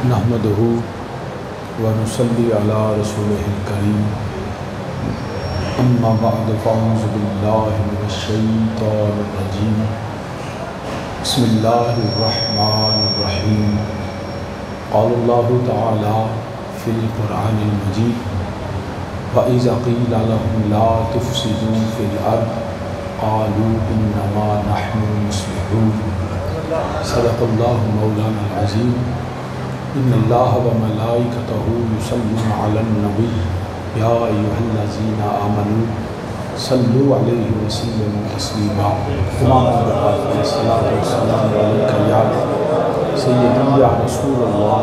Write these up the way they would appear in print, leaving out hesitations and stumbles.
نحمدہ و نصلی علی رسولہ الکریم اما بعد فاعوذ باللہ من الشیطان الرجیم بسم اللہ الرحمن الرحیم قال اللہ تعالی فی القرآن المجید وَإِذَا قِيلَ لَهُمْ لَا تُفْسِدُوا فِي الْأَرْضِ قَالُوا إِنَّمَا نَحْنُ مُصْلِحُونَ صدق اللہ مولانا العظیم ان اللہ وملائکتہ یصلون علی النبی یا ایھا الذین آمنوا صلوا علیہ وسلموا تسلیما تمام الصلاۃ والسلام علیک یا سیدی یا رسول اللہ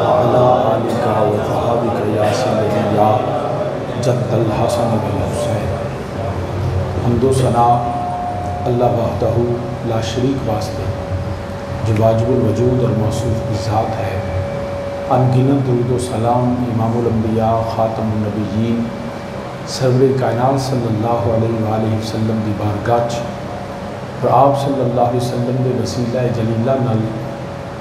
وعلی آلک وصحبک یا سیدی یا جد الحسن والحسین۔ حمد و ثنا اللہ وحدہ لا شریک واسطے جو واجب الوجود اور موصوف بذات ہے، ان گنت درود و سلام امام الانبیاء خاتم النبیین سرور کائنات صلی اللہ علیہ وآلہ وسلم دی بارگاہ اور آپ صلی اللہ علیہ وسلم دے وسیلہ جلیلہ نال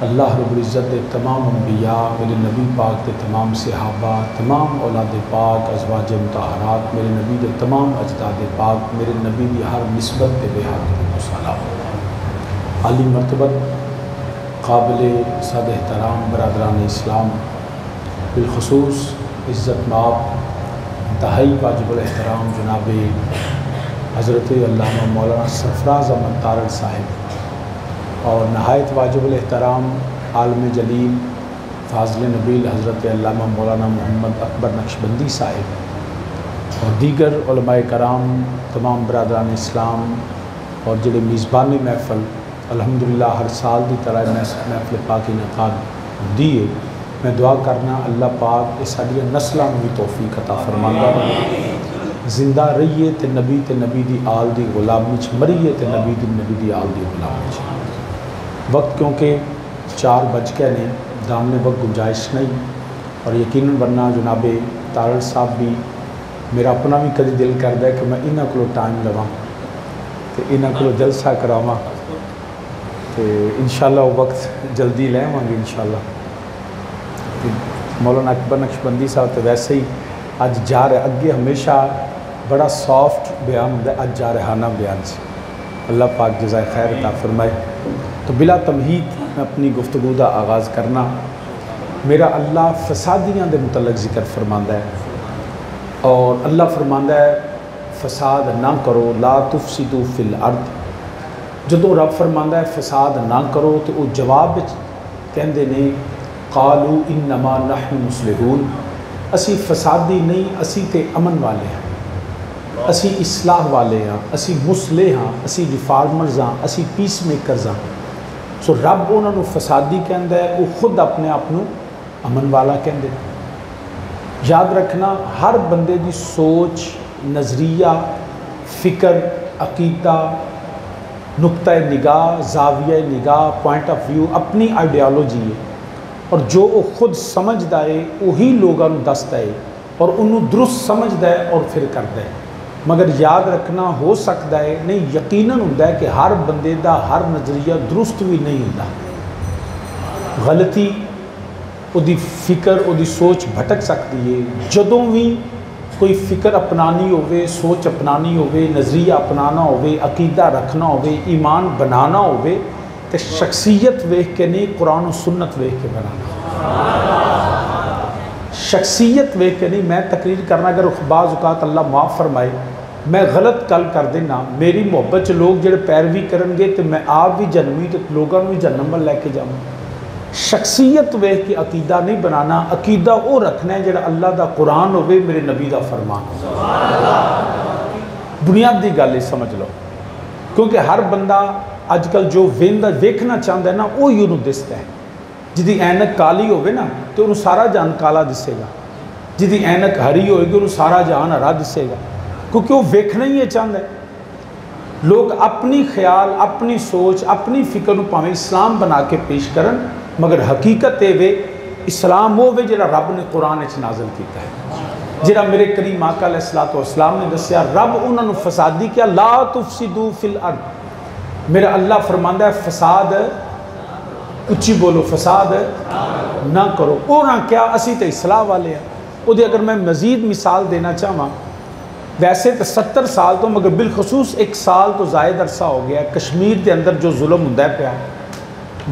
اللہ رب العزت دے تمام انبیاء، میرے نبی پاک دے تمام صحابہ، تمام اولاد پاک، ازواج مطہرات، میرے نبی دے تمام اجداد پاک، میرے نبی دی ہر نسبت دے بے حد و سلام۔ عالی مرتبت قابل صد احترام برادران اسلام، بالخصوص عزت مآب انتہائی واجب الاحترام جناب حضرت علامہ مولانا سرفراز احمد تارڑ صاحب، اور نہایت واجب الاحترام عالم جلیل فاضل نبیل حضرت علامہ مولانا محمد اکبر نقشبندی صاحب، اور دیگر علماء کرام، تمام برادران اسلام، اور جڑے میزبان محفل الحمدللہ ہر سال دی طرح محفل پاک انعقاد دیے، میں دعا کرنا اللہ پاک اس ساڈیاں نسلاں نوں بھی توفیق عطا فرماندا رہے، زندہ رہیے تے نبی دی آل دی غلامی چ مریے تے نبی دی آل دی غلامی چ۔ وقت کیونکہ 4 بج گئے نے، دامنے وقت گنجائش نہیں، اور یقیناً ورنہ جناب تارڑ صاحب بھی میرا اپنا بھی کدی دل کردا ہے کہ میں انہاں کولوں ٹائم لواں تے انہاں کولوں جلسہ کراواں، تے انشاءاللہ وہ وقت جلدی لے آواں گے انشاءاللہ۔ مولانا اکبر نقشبندی صاحب تو ویسے ہی اج جا رہے، اگے ہمیشہ بڑا سافٹ بیان ہوتا ہے، اج جا رہانہ بیان سے، اللہ پاک جزائے خیر عطا فرمائے۔ تو بلا تمہید میں اپنی گفتگو کا آغاز کرنا، میرا اللہ فسادیاں دے متعلق ذکر فرماندا ہے، اور اللہ فرماندا ہے فساد نہ کرو، لا تفسدوا فی الارض۔ جدوں رب فرماندا ہے فساد نہ کرو تو وہ جواب کہندے نے قالوا انما نحن مصلحون، اسی فسادی نہیں، اسی تے امن والے ہیں، اسی اصلاح والے ہیں، اسی مصلح ہاں، اسی ریفارمرز ہاں، اسی پیس میکرز ہاں۔ سو رب انہوں نے فسادی کہندا ہے، وہ خود اپنے آپ کو امن والا کہندے۔ یاد رکھنا ہر بندے دی سوچ، نظریہ، فکر، عقیدہ، نقطہ نگاہ، زاویہ نگاہ، پوائنٹ آف ویو اپنی آئیڈیالوجی ہے، اور جو وہ خود سمجھدا ہے وہی لوگوں کو دستا ہے، اور انہوں درست سمجھدا ہے اور پھر کردا ہے۔ مگر یاد رکھنا ہو سکتا ہے نہیں، یقیناً ہوتا ہے کہ ہر بندے دا ہر نظریہ درست بھی نہیں ہوتا، غلطی وہ دی فکر، وہ دی سوچ بھٹک سکتی ہے۔ جدوں بھی کوئی فکر اپنانی ہوئے، سوچ اپنانی ہوئے، نظریہ اپنانا ہوئے، عقیدہ رکھنا ہوئے، ایمان بنانا ہوئے، تو شخصیت ویکھ کے نہیں، قرآن و سنت ویکھ کے بنانا، شخصیت ویکھ کے نہیں۔ میں تقریر کرنا اگر بعض اوقات اللہ معاف فرمائے میں غلط کل کر دینا، میری محبت چ لوگ جڑے پیروی کرن گے تو میں آپ بھی جنمی تو لوگوں بھی جنم لے کے جاؤں۔ شخصیت ویکھ کے عقیدہ نہیں بنانا، عقیدہ وہ رکھنا ہے جڑا اللہ دا قرآن ہوئے، میرے نبی دا فرمان ہو۔ بنیادی گل یہ سمجھ لو، کیونکہ ہر بندہ اج کل جو ویکھنا چاہتا ہے نا وہی انہوں دستا ہے۔ جدی اینک کالی ہوئے نا تو انہوں سارا جہان کالا دسے گا، جدی اینک ہری ہوئے گی انہوں سارا جہان ہرا دسے گا، کیونکہ وہ ویکھنا ہی یہ چاہتا ہے۔ لوگ اپنی خیال، اپنی سوچ، اپنی فکر نو پاویں اسلام بنا کے پیش کرن، مگر حقیقت یہ اسلام وہ جڑا رب نے قرآن وچ نازل کیتا ہے، جڑا میرے کریم آقا علیہ السلام نے دسیا۔ رب انہوں نے فسادی کیا، لا تفسدوا فی الارض، میرا اللہ فرماندا ہے فساد اچھی بولو فساد نہ کرو. وہ نہ کیا اسی تے اصلاح والے ہیں. وہ اگر میں مزید مثال دینا چاہواں، ویسے تو 70 سال تو مگر بالخصوص 1 سال تو زائد عرصہ ہو گیا کشمیر دے اندر جو ظلم ہوندا پیا.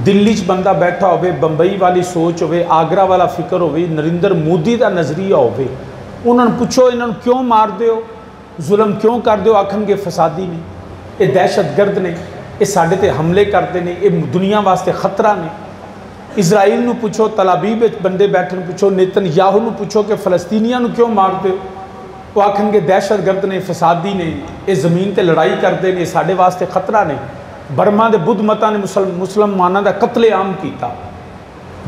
دلی چ بندہ بیٹھا ہوئے، بمبئی والی سوچ ہوئے، آگرہ والا فکر ہوئے، نریندر مودی دا نظریہ ہوئے، انہوں نے پوچھو انہوں نے کیوں مار دیو، ظلم کیوں کر دیو؟ آکھن گے فسادی نے، یہ دہشت گرد نے، یہ ساڈے تے حملے کرتے ہیں، یہ دنیا واسطے خطرہ نے. اسرائیل نو پوچھو، تل ابیب بندے بیٹھن پوچھو، نیتن یاہو نو پوچھو کہ فلسطینیاں نو کیوں مار دیو؟ وہ آکھن گے دہشت گرد نے، فسادی نے، یہ زمین تے لڑائی کرتے ہیں، ساڈے واسطے خطرہ نے. برما دے بدھ متاں نے مسلمانوں دا قتل عام کیتا،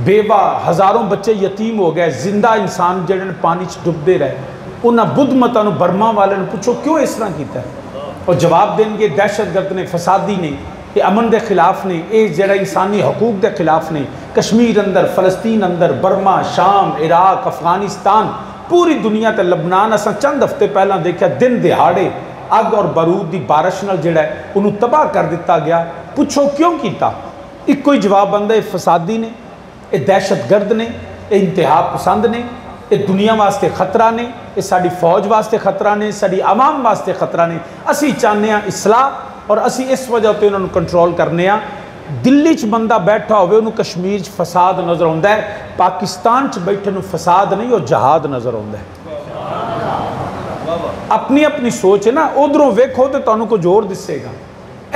بیوہ ہزاروں بچے یتیم ہو گئے، زندہ انسان جڑے پانی چ ڈبدے رہے. انہاں بدھ متاں نو برما والے نے پوچھو کیوں اس طرح کیتا ہے؟ اور جواب دیں گے دہشت گرد نے، فسادی نے، یہ امن دے خلاف نے، یہ جڑا انسانی حقوق دے خلاف نے. کشمیر اندر، فلسطین اندر، برما، شام، عراق، افغانستان، پوری دنیا تے لبنان اساں چند ہفتے پہلا دیکھا دن دہاڑے اگ اور بارود دی بارش نال جڑا ہے انہوں تباہ کر دیتا گیا. پوچھو کیوں کیتا؟ ایک کوئی جواب بندہ ہے فسادی نے، یہ دہشت گرد نے، یہ انتہا پسند نے، یہ دنیا واسطے خطرہ نے، یہ ساری فوج واسطے خطرہ نے، ساری عوام واسطے خطرہ نے. اسی چاہنے ہیں اصلاح اور اسی اس وجہ تے انہوں کنٹرول کرنے ہیں. دلی چ بندہ بیٹھا ہوئے انہوں کشمیر چ فساد نظر آتا ہے، پاکستان چ بیٹھے انہوں فساد نہیں اور جہاد نظر آتا ہے. اپنی اپنی سوچ ہے نا، ادھروں ویکھو تو تانوں کچھ اور دسے گا،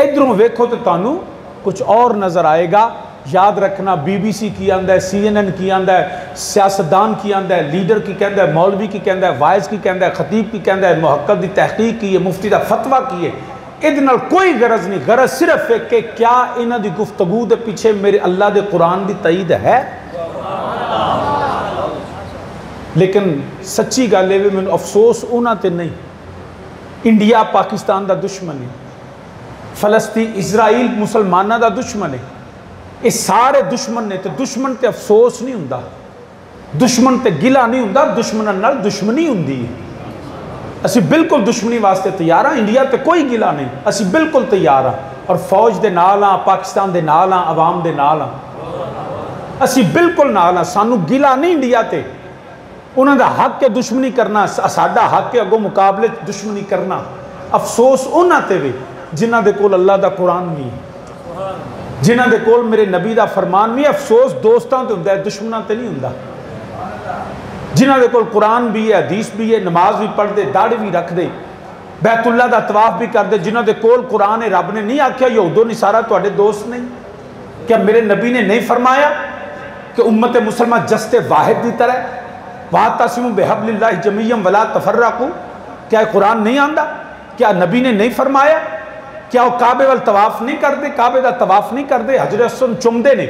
ادھروں ویکھو تو تانوں کچھ اور نظر آئے گا. یاد رکھنا بی بی سی کی آندا ہے، CNN کی آندا ہے، سیاستدان کی آندا ہے، لیڈر کی کہندا ہے، مولوی کی کہندا ہے، وائز کی کہندا ہے، خطیب کی کہندا ہے، محقق دی تحقیق کی ہے، مفتی دا فتویٰ کی ہے. ادھے نال کوئی غرض نہیں، غرض صرف ہے کہ کیا انہاں دی گفتگو دے پیچھے میرے اللہ دے قرآن دی تائید ہے. لیکن سچی گل ہے میں افسوس انہاں تے نہیں. انڈیا پاکستان دا دشمن ہے، فلسطین اسرائیل مسلمانہ دا دشمن ہے، یہ سارے دشمن نے. تے دشمن تے افسوس نہیں ہوندا، دشمن تے گلہ نہیں ہوندا، دشمناں نال دشمنی ہوندی ہے. اسی بالکل دشمنی واسطے تیار ہیں، انڈیا تے کوئی گلہ نہیں، اسی بالکل تیار ہیں اور فوج دے نال ہاں، پاکستان دے نال ہاں، عوام دے نال ہاں، اسی بالکل نال ہاں. سانو گلہ نہیں انڈیا تے، انہوں دا حق ہے دشمنی کرنا، ساڈا حق ہے اگوں مقابلے دشمنی کرنا. افسوس انہاں تے وے جنہ دے کول اللہ دا قرآن بھی ہے، جنہ دے کول میرے نبی دا فرمان بھی ہے. افسوس دوستاں تے ہوندا ہے، دشمناں تے نہیں ہوندا. جنہ دے کول قرآن بھی ہے، حدیث بھی ہے، نماز بھی پڑھ دے، داڑھی بھی رکھ دے، بیت اللہ دا طواف بھی کر دے، جنہ دے کول قرآن ہے. رب نے نہیں آکھیا یہود و نصارہ تواڈے دوست نہیں؟ کیا میرے نبی نے نہیں فرمایا کہ امت مسلمہ جست واحد دی طرح وَاعْتَصِمُوا بِحَبْلِ اللَّهِ جَمِيعًا وَلَا تَفَرَّقُوا؟ کیا قرآن نہیں آندا؟ کیا نبی نے نہیں فرمایا؟ کیا وہ کعبے وال طواف نہیں کر دے، کعبے دا طواف نہیں کر دے، حجر اسود چوم دے نے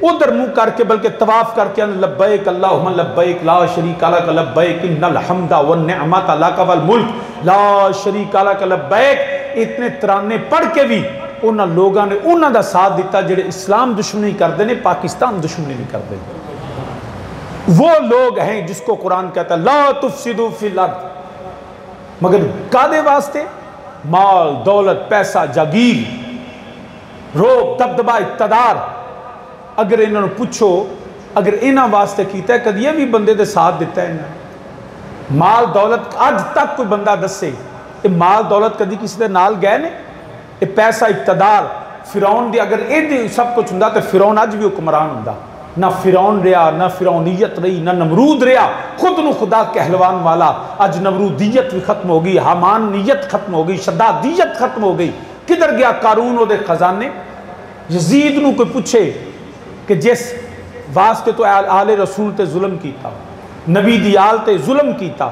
ادھر منہ کر کے بلکہ طواف کر کے لبیک اللہم لبیک لا شریک لک لبیک ان الحمد والنعمت لک والملک لا شریک لک لبیک. اتنے ترانے پڑھ کے بھی انہاں لوگاں نے انہاں دا ساتھ دیتا جڑے اسلام دشمنی کردے نے، پاکستان دشمنی نہیں کردے. وہ لوگ ہیں جس کو قرآن کہتا ہے لا تفسدوا فی الارض، مگر کادے واسطے؟ مال، دولت، پیسہ، جاگیر، روب، دبدبہ، اقتدار. اگر انہوں نے پوچھو اگر انہاں واسطے کیتا ہے کدی یہ بھی بندے دے ساتھ دیتا ہے انہاں؟ مال دولت آج تک کوئی بندہ دسے یہ مال دولت کدی کسی دے نال گئے نے؟ یہ پیسہ، اقتدار، فرعون دی اگر یہ سب کچھ ہوندا تو فرعون اج بھی حکمران ہوندا. نہ فرعون رہا، نہ فرعونیت رہی، نہ نمرود رہا خود نو خدا کہلوان والا. اج نمرودیت بھی ختم ہو گئی، حامانیت ختم ہو گئی، شدادیت ختم ہو گئی. کدھر گیا قارون او دے خزانے؟ یزید نو کوئی پوچھے کہ جس واسطے تو آل رسول تے ظلم کیتا، نبی دی آل تے ظلم کیتا،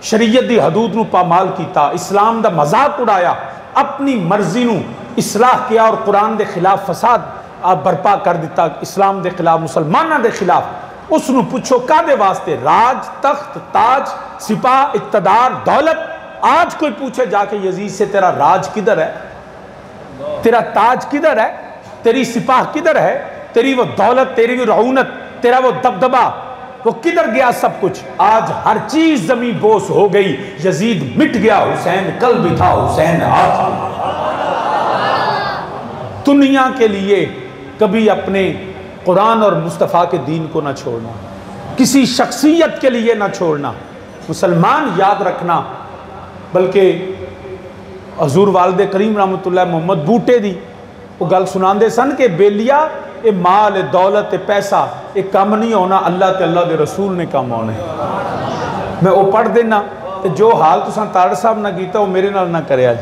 شریعت دی حدود نو پامال کیتا، اسلام دا مذاق اڑایا، اپنی مرضی نو اصلاح کیا اور قرآن دے خلاف فساد برپا کر دیتا، اسلام دے خلاف، مسلمانہ دے خلاف. اس نو پوچھو کادے واسطے؟ راج، تخت، تاج، سپاہ، اقتدار، دولت. آج کوئی پوچھے جا کے یزید سے تیرا راج کدھر ہے، تیرا تاج کدھر ہے، تیری سپاہ کدھر ہے، تیری وہ دولت، تیری وہ رعونت، تیرا وہ دبدبہ، وہ کدھر گیا سب کچھ؟ آج ہر چیز زمین بوس ہو گئی. یزید مٹ گیا، حسین کل بھی تھا، حسین آج. دنیا کے لیے کبھی اپنے قرآن اور مصطفیٰ کے دین کو نہ چھوڑنا، کسی شخصیت کے لیے نہ چھوڑنا، مسلمان یاد رکھنا۔ بلکہ حضور والد کریم رحمت اللہ محمد بوٹے دی وہ گل سنان دے سن کہ بیلیا اے مال، اے دولت، اے پیسہ اے کم نہیں ہونا، اللہ تے اللہ دے رسول نے کم ہونا ہے۔ میں وہ پڑھ دینا تے جو حال تساں تاڑ صاحب نہ کیتا وہ میرے نال نہ کرے آج،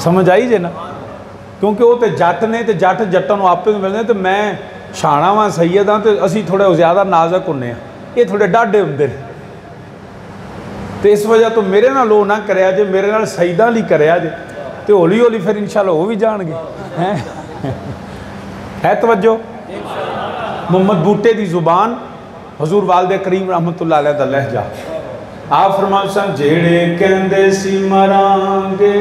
سمجھ آئی جے نا؟ کیونکہ وہ تے جٹ نے تے جٹ جٹاں نوں آپے ملنے تے میں شانہ ہاں سید ہاں تے اسی تھوڑے زیادہ نازک ہونے ہیں، یہ تھوڑے ڈاڈے ہوندے ہیں۔ تو اس وجہ تو میرے نال وہ نہ کریا جے، میرے نال سیداں لی کریا جے تو ہولی ہولی پھر انشاءاللہ وہ بھی جان گے۔ ہے توجہ؟ محمد بوٹے دی زبان، حضور والد کریم رحمت اللہ علیہ دا لہجہ۔ آپ فرمان سن جیڑے کہندے سی مران گے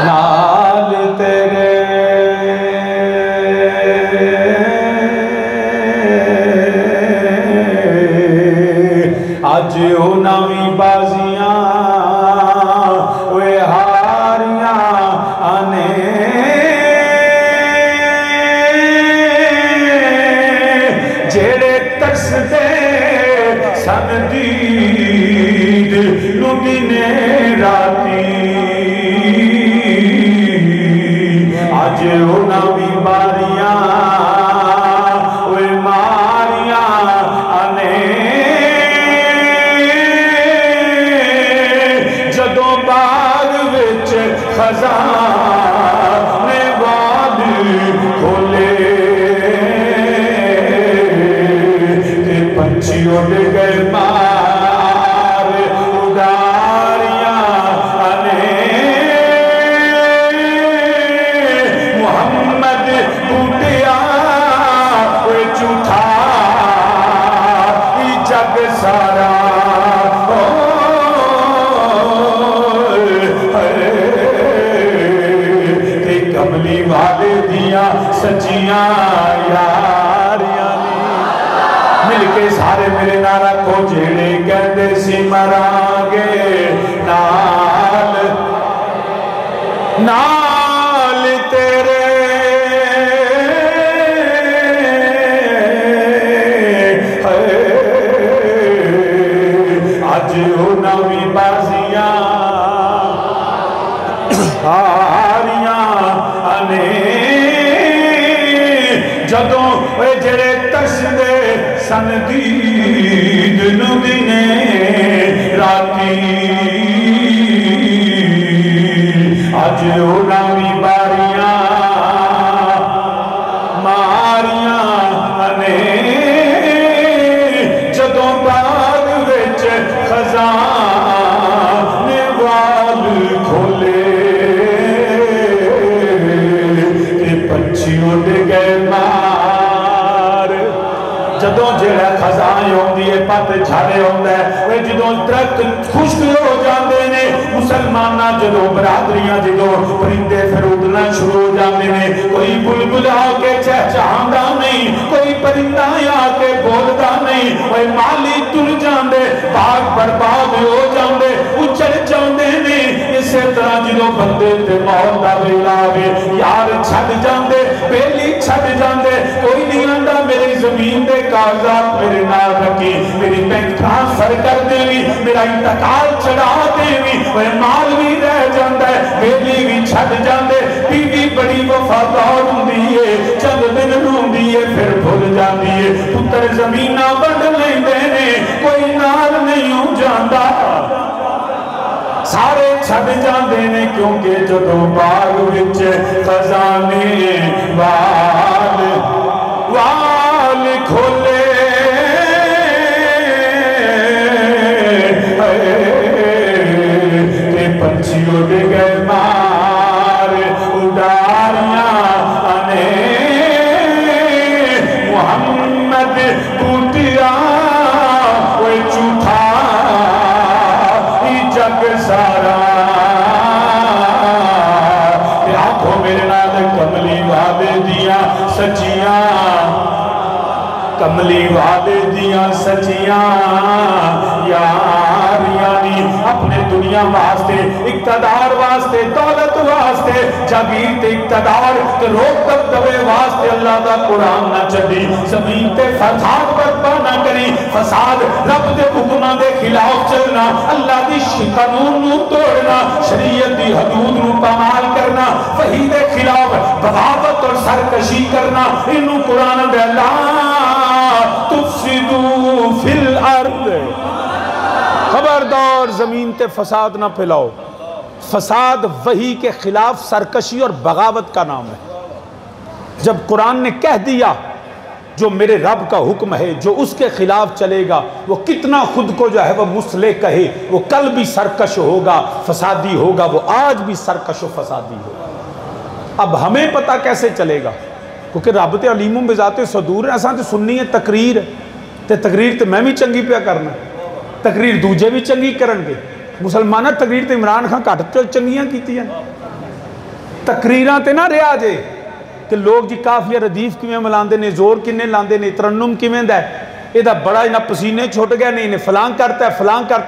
نال تیرے، آج ہو نامی بازیاں وے ہاریاں آنے، جیڑے ترس دے سن دید لگنے راتی، آج ہو نامی باریاں وے ماریاں آنے، جدوں باغ وچ خزان واد کھولے تے پنچھی اڑ گئے مار اڈاریاں آنے، محمد بوٹیا اوے جھوٹا ای جگ سارا، کملی والے دیاں سچیاں یاریاں مل کے سارے میرے نہ رکھو، جیڑے کہندے سی مران گے نال نال تیرے، آج ہو نویں بازیاں ہاریاں آنے، جدوں اے جڑے ترس دے سن دید لگنے راتی، آج ہو نامی باریاں ماریاں آنے، جدوں باغ وچ خزان وال کھولے تے پنچھی اڑ گئے مار، جدوں جڑا خزان ہوندی ہے پت جھڑے ہوندا ہے، وہ جدوں درخت خشک ہو جاندے نے، مسلماناں جدوں برادریاں جدوں پرندے پھر اڑنا شروع ہو جاندے نے، کوئی بلبل آ کے چہچہاندا نہیں، کوئی پرندہ آ کے بولدا نہیں، وہ مالی ٹر جاندے، باغ برباد ہو جاندے، اچڑ جاندے نے۔ اسی طرح جدوں بندے تے موت دا ویلا آوے، یار چھڈ جاندے، بیلی چھڈ جاندے، کوئی نہیں آندا میری زمین دے کاغذات میرے نال رکھی، میری بینک ٹرانسفر کر دیوی، میرا انتقال چڑھا دیوی، وہ مال بھی رہ جاندہ ہے، بیلی بھی چھڈ جاندے، بیوی بڑی وفادار ہوندی ہے، چند دن ہوندی ہے پھر بھول جاندی ہے، پتر زمینہ بڑھ لیندے نے، کوئی نال نہیں ہو جاندہ، سارے چھڈ جاندے نے، کیونکہ جدوں باغ وچ خزانے وال کھولے تے پنچھی اڑ گئے مار اڈاریاں آنے، محمد بوٹیا وہ جھوٹا ای جگ سارا، آنکھوں میرے نال کملی والے دیاں سچیاں، کملی والے دیاں سچیاں یار بیماریاں نہیں اپنے دنیا واسطے اقتدار واسطے دولت واسطے جاگیر تے اقتدار تے روک دبدبے واسطے اللہ دا قرآن نہ چڈی زمین تے فساد برپا نہ کری فساد رب دے حکماں دے خلاف چلنا اللہ دی قانون نو توڑنا شریعت دی حدود نو پامال کرنا وحی دے خلاف بغاوت اور سرکشی کرنا انہوں قرآن دے اللہ تفسدو فی الارض خبردار زمین تے فساد نہ پھیلاؤ فساد وحی کے خلاف سرکشی اور بغاوت کا نام ہے جب قرآن نے کہہ دیا جو میرے رب کا حکم ہے جو اس کے خلاف چلے گا وہ کتنا خود کو جو ہے وہ مصلح کہے وہ کل بھی سرکش ہوگا فسادی ہوگا وہ آج بھی سرکش و فسادی ہوگا اب ہمیں پتہ کیسے چلے گا کیونکہ رب تے علیموں بذات صدور ہے اساں تے سننی ہے تقریر تے تقریر تے میں بھی چنگی پیا کرنا تقریر دوجے بھی چنگی کرن گے مسلمانہ تقریر تے عمران خان گھٹ چنگیاں کیتی ہیں تقریراں تے نہ رہا جے کہ لوگ جی کافیہ ردیف کیویں ملاندے نے زور کنے لاندے نے ترنم کیویں دا ہے یہ دا بڑا انہاں پسینے چھوٹ گئے نہیں انہیں فلان کرتا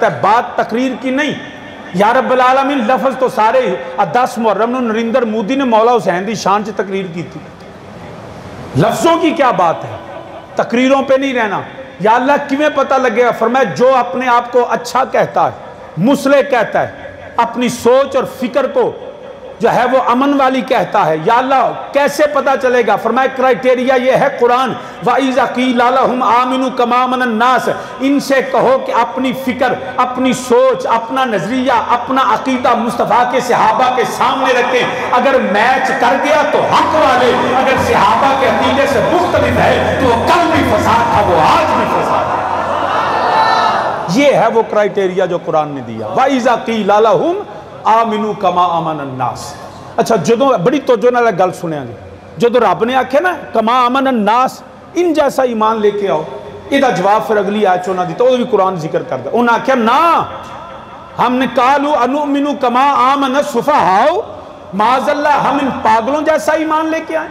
ہے بات تقریر کی نہیں یا رب العالمین لفظ تو سارے 10 محرم نو نریندر مودی نے مولا حسین دی شان چ تقریر کی تھی لفظوں کی کیا بات ہے تقریروں پہ نہیں رہنا یا اللہ کیویں پتہ لگے گا فرمایا جو اپنے آپ کو اچھا کہتا ہے مصلح کہتا ہے اپنی سوچ اور فکر کو جو ہے وہ امن والی کہتا ہے یا اللہ کیسے پتہ چلے گا فرمایا کرائٹیریا یہ ہے قرآن وَإِذَا قِيلَ لَهُمْ آمِنُوا كَمَا آمَنَ النَّاسِ ان سے کہو کہ اپنی فکر اپنی سوچ اپنا نظریہ اپنا عقیدہ مصطفیٰ کے صحابہ کے سامنے رکھیں اگر میچ کر گیا تو حق والے اگر صحابہ کے عقیدے سے مختلف ہے تو کل بھی فساد تھا وہ آج بھی فساد ہے یہ ہے وہ کرائٹیریا جو قرآن نے دیا وَإِذَا قِيلَ لَهُمْ آمنو کما آمن الناس اچھا جدو بڑی توجہ نال گل سنیا جی جدو رب نے آکھے نا کما آمن الناس ان جیسا ایمان لے کے آؤ یہ دا جواب پھر اگلی آیت چونا دیتا وہ بھی قرآن ذکر کرتا انہوں نے آکھیا نا ہم نے قالو انؤمنو کما آمن السفہاء معاذ اللہ ہم ان پاگلوں جیسا ایمان لے کے آئیں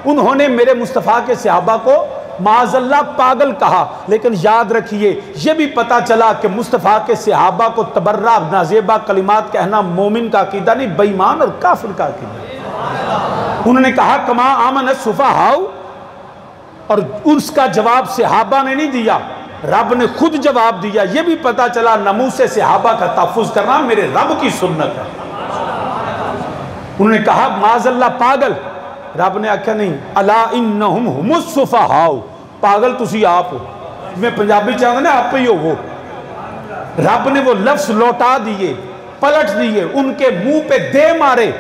انہوں نے میرے مصطفیٰ کے صحابہ کو معاذ اللہ پاگل کہا لیکن یاد رکھیے یہ بھی پتا چلا کہ مصطفیٰ کے صحابہ کو تبرہ نازیبہ کلمات کہنا مومن کا عقیدہ نہیں بے ایمان اور کافر کا عقیدہ انہوں نے کہا کما آمن السفہاء اور اس کا جواب صحابہ نے نہیں دیا رب نے خود جواب دیا یہ بھی پتا چلا ناموس صحابہ کا تحفظ کرنا میرے رب کی سنت ہے انہوں نے کہا معاذ اللہ پاگل رب نے آکھا نہیں الا انہم ہم السفہاء پاگل تسی آپ ہو میں پنجابی چاہتا نا آپ ہی ہو وہ رب نے وہ لفظ لوٹا دیے پلٹ دیے ان کے منہ پہ دے مارے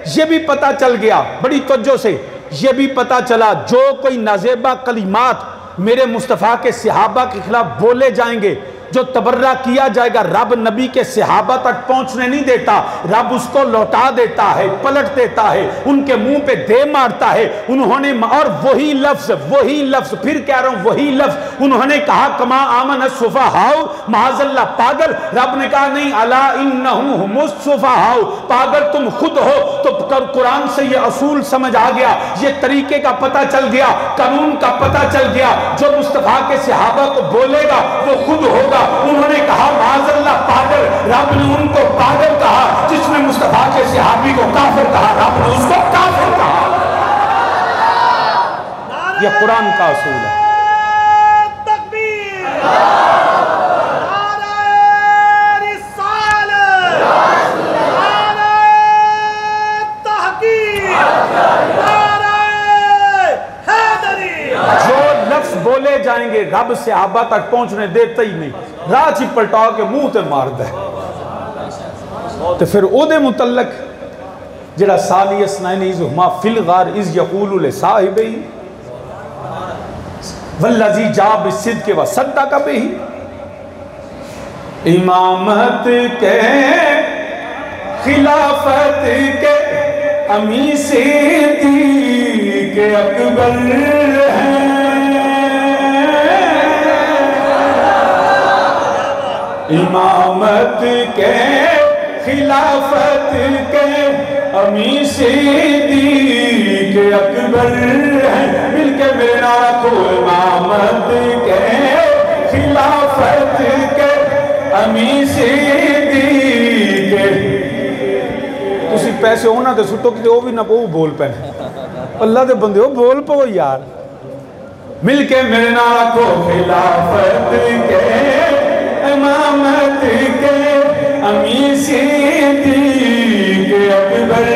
یہ بھی پتا چل گیا بڑی توجہ سے یہ بھی پتا چلا جو کوئی نازیبہ کلمات میرے مصطفیٰ کے صحابہ کے خلاف بولے جائیں گے جو تبرہ کیا جائے گا رب نبی کے صحابہ تک پہنچنے نہیں دیتا رب اس کو لوٹا دیتا ہے پلٹ دیتا ہے ان کے منہ پہ دے مارتا ہے انہوں نے اور وہی لفظ پھر کہہ رہا ہوں وہی لفظ انہوں نے کہا کما آمن السفہاء معاذ اللہ پاگل رب نے کہا نہیں الا انہم ہم السفہاء پاگل تم خود ہو تو قرآن سے یہ اصول سمجھ آ گیا یہ طریقے کا پتہ چل گیا قانون کا پتہ چل گیا جو مصطفیٰ کے صحابہ کو بولے گا وہ خود ہوگا انہوں نے کہا معاذ اللہ پاگل رب نے ان کو پاگل کہا جس نے مصطفیٰ کے صحابی کو کافر کہا رب نے اس کو کافر کہا یہ قرآن کا اصول ہے تکبیر نعرہ رسالت نعرہ تحقیق نعرہ حیدری جو لفظ بولے جائیں گے رب صحابہ تک پہنچنے دیتا ہی نہیں راچی پلٹا کے منہ تے مار دے تو پھر او دے متعلق جڑا ثانی اسنین از ہما فی الغار از یقول لصاحبہی والذی جاء بالصدق وصدق بہ امامت کے خلافت کے امی صدیق اکبر ہیں امامت کے خلافت کے امی صدیق اکبر ہیں مل کے میرے نعرہ کو امامت کے خلافت کے امی صدیق تسی پیسے ہونا دے سٹو کہ وہ بھی نہ بول پہ اللہ دے بندے ہو بول پو یار مل کے میرے نال کو خلافت کے امامت کے امی صدیق اکبر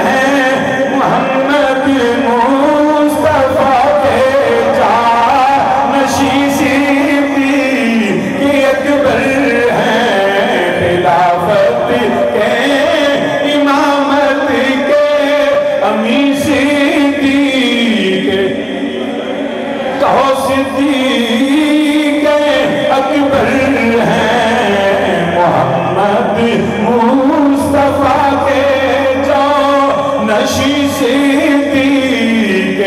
ہیں محمد مصطفیٰ کے جانشین صدیق اکبر ہیں خلافت کے امامت کے امی صدیق کہو صدیق اکبر ہیں محمد مصطفیٰ کے جانشین صدیق